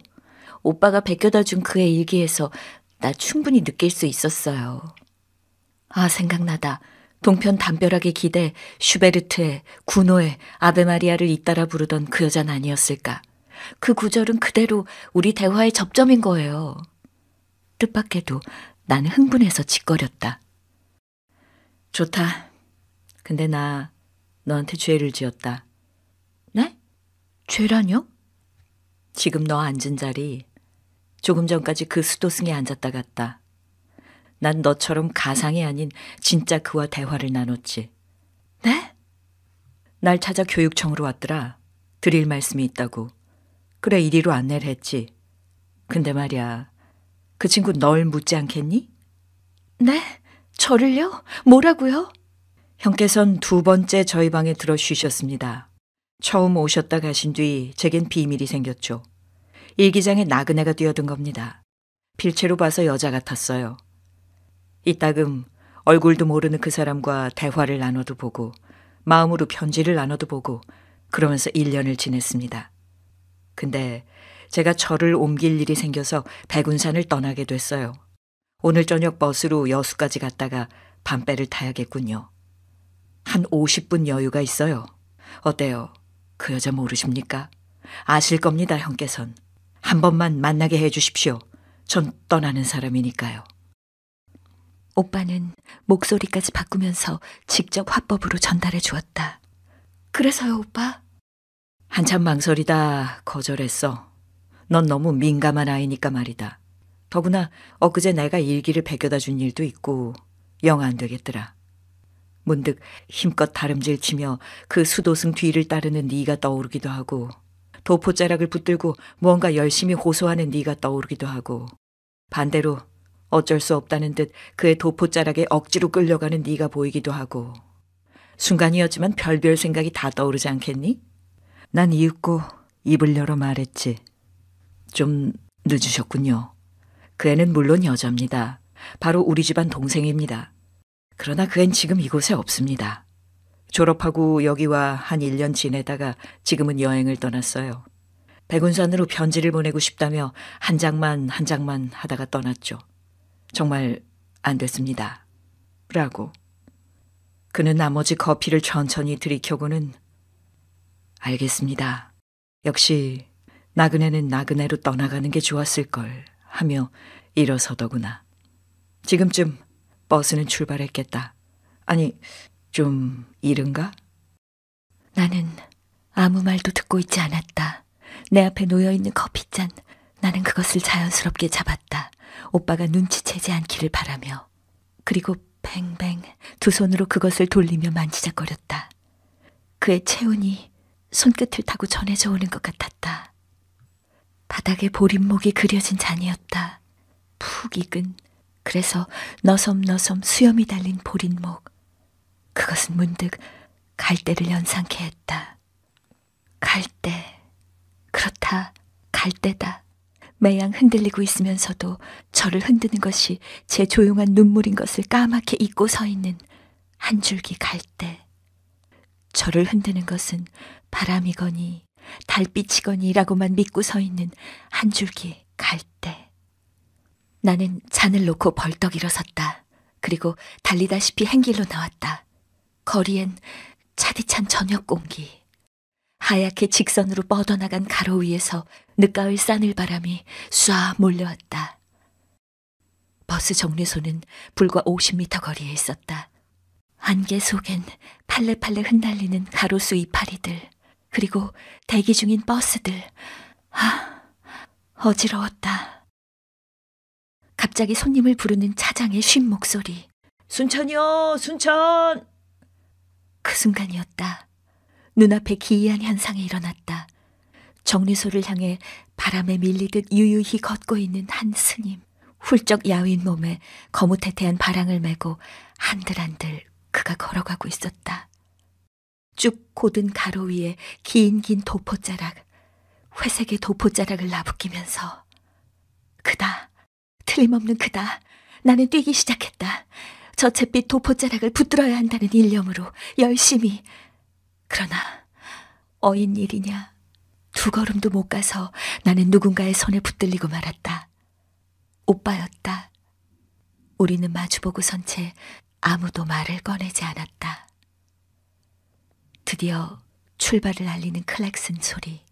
오빠가 베껴다 준 그의 일기에서 나 충분히 느낄 수 있었어요. 생각나다. 동편 담벼락에 기대 슈베르트의 구노의 아베 마리아를 잇따라 부르던 그 여자는 아니었을까. 그 구절은 그대로 우리 대화의 접점인 거예요. 뜻밖에도 나는 흥분해서 짓거렸다. 좋다. 근데 나 너한테 죄를 지었다. 네? 죄라뇨? 지금 너 앉은 자리 조금 전까지 그 수도승에 앉았다 갔다. 난 너처럼 가상이 아닌 진짜 그와 대화를 나눴지. 네? 날 찾아 교육청으로 왔더라. 드릴 말씀이 있다고. 그래, 이리로 안내를 했지. 근데 말이야, 그 친구 널 묻지 않겠니? 네? 저를요? 뭐라고요? 형께선 2번째 저희 방에 들어 쉬셨습니다. 처음 오셨다 가신 뒤 제겐 비밀이 생겼죠. 일기장에 나그네가 뛰어든 겁니다. 필체로 봐서 여자 같았어요. 이따금 얼굴도 모르는 그 사람과 대화를 나눠도 보고 마음으로 편지를 나눠도 보고 그러면서 1년을 지냈습니다. 근데 제가 절을 옮길 일이 생겨서 백운산을 떠나게 됐어요. 오늘 저녁 버스로 여수까지 갔다가 밤배를 타야겠군요. 한 50분 여유가 있어요. 어때요? 그 여자 모르십니까? 아실 겁니다, 형께선. 한 번만 만나게 해 주십시오. 전 떠나는 사람이니까요. 오빠는 목소리까지 바꾸면서 직접 화법으로 전달해 주었다. 그래서요, 오빠? 한참 망설이다 거절했어. 넌 너무 민감한 아이니까 말이다. 더구나 엊그제 내가 일기를 베겨다 준 일도 있고 영 안 되겠더라. 문득 힘껏 다름질 치며 그 수도승 뒤를 따르는 네가 떠오르기도 하고 도포자락을 붙들고 무언가 열심히 호소하는 네가 떠오르기도 하고 반대로 어쩔 수 없다는 듯 그의 도포자락에 억지로 끌려가는 네가 보이기도 하고 순간이었지만 별별 생각이 다 떠오르지 않겠니? 난 이윽고 입을 열어 말했지. 좀 늦으셨군요. 그 애는 물론 여자입니다. 바로 우리 집안 동생입니다. 그러나 그 애는 지금 이곳에 없습니다. 졸업하고 여기와 한 1년 지내다가 지금은 여행을 떠났어요. 백운산으로 편지를 보내고 싶다며 한 장만 하다가 떠났죠. 정말 안 됐습니다. 라고. 그는 나머지 커피를 천천히 들이켜고는 알겠습니다. 역시 나그네는 나그네로 떠나가는 게 좋았을걸 하며 일어서더구나. 지금쯤 버스는 출발했겠다. 아니, 좀 이른가? 나는 아무 말도 듣고 있지 않았다. 내 앞에 놓여있는 커피잔, 나는 그것을 자연스럽게 잡았다. 오빠가 눈치채지 않기를 바라며. 그리고 뱅뱅 두 손으로 그것을 돌리며 만지작거렸다. 그의 체온이 손끝을 타고 전해져 오는 것 같았다. 바닥에 보릿목이 그려진 잔이었다. 푹 익은, 그래서 너섬너섬 수염이 달린 보릿목. 그것은 문득 갈대를 연상케 했다. 갈대. 그렇다. 갈대다. 매양 흔들리고 있으면서도 저를 흔드는 것이 제 조용한 눈물인 것을 까맣게 잊고 서 있는 한 줄기 갈대. 저를 흔드는 것은 바람이거니 달빛이거니라고만 믿고 서 있는 한 줄기 갈대. 나는 잔을 놓고 벌떡 일어섰다. 그리고 달리다시피 행길로 나왔다. 거리엔 차디찬 저녁 공기. 하얗게 직선으로 뻗어나간 가로 위에서 늦가을 싸늘바람이 쏴 몰려왔다. 버스 정류소는 불과 50m 거리에 있었다. 안개 속엔 팔레팔레 흩날리는 가로수 이파리들, 그리고 대기 중인 버스들. 어지러웠다. 갑자기 손님을 부르는 차장의 쉰 목소리. 순천이요, 순천! 그 순간이었다. 눈앞에 기이한 현상이 일어났다. 정류소를 향해 바람에 밀리듯 유유히 걷고 있는 한 스님. 훌쩍 야윈 몸에 거무태태한 바랑을 메고 한들한들 그가 걸어가고 있었다. 쭉 고든 가로 위에 긴 도포자락, 회색의 도포자락을 나부끼면서. 그다. 틀림없는 그다. 나는 뛰기 시작했다. 저 잿빛 도포자락을 붙들어야 한다는 일념으로 열심히. 그러나 어인 일이냐. 두 걸음도 못 가서 나는 누군가의 손에 붙들리고 말았다. 오빠였다. 우리는 마주보고 선 채 아무도 말을 꺼내지 않았다. 드디어 출발을 알리는 클락슨 소리.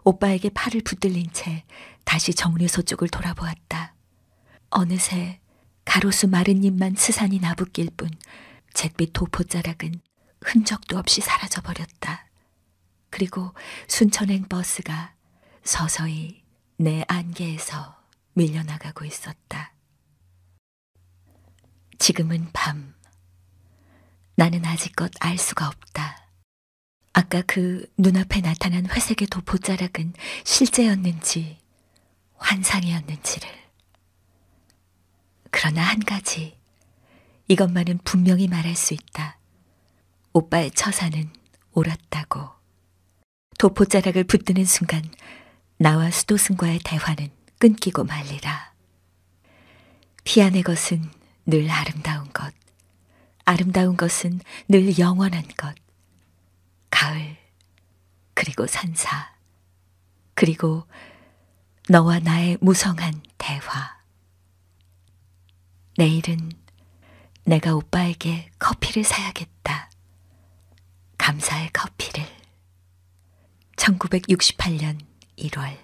오빠에게 팔을 붙들린 채 다시 정류소 쪽을 돌아보았다. 어느새 가로수 마른 잎만 스산이 나부낄 뿐 잿빛 도포자락은 흔적도 없이 사라져버렸다. 그리고 순천행 버스가 서서히 내 안개에서 밀려나가고 있었다. 지금은 밤. 나는 아직껏 알 수가 없다. 아까 그 눈앞에 나타난 회색의 도포자락은 실제였는지 환상이었는지를. 그러나 한 가지, 이것만은 분명히 말할 수 있다. 오빠의 처사는 옳았다고. 도포자락을 붙드는 순간 나와 수도승과의 대화는 끊기고 말리라. 피아의 것은 늘 아름다운 것, 아름다운 것은 늘 영원한 것. 가을, 그리고 산사, 그리고 너와 나의 무성한 대화. 내일은 내가 오빠에게 커피를 사야겠다. 감사의 커피를. 1968년 1월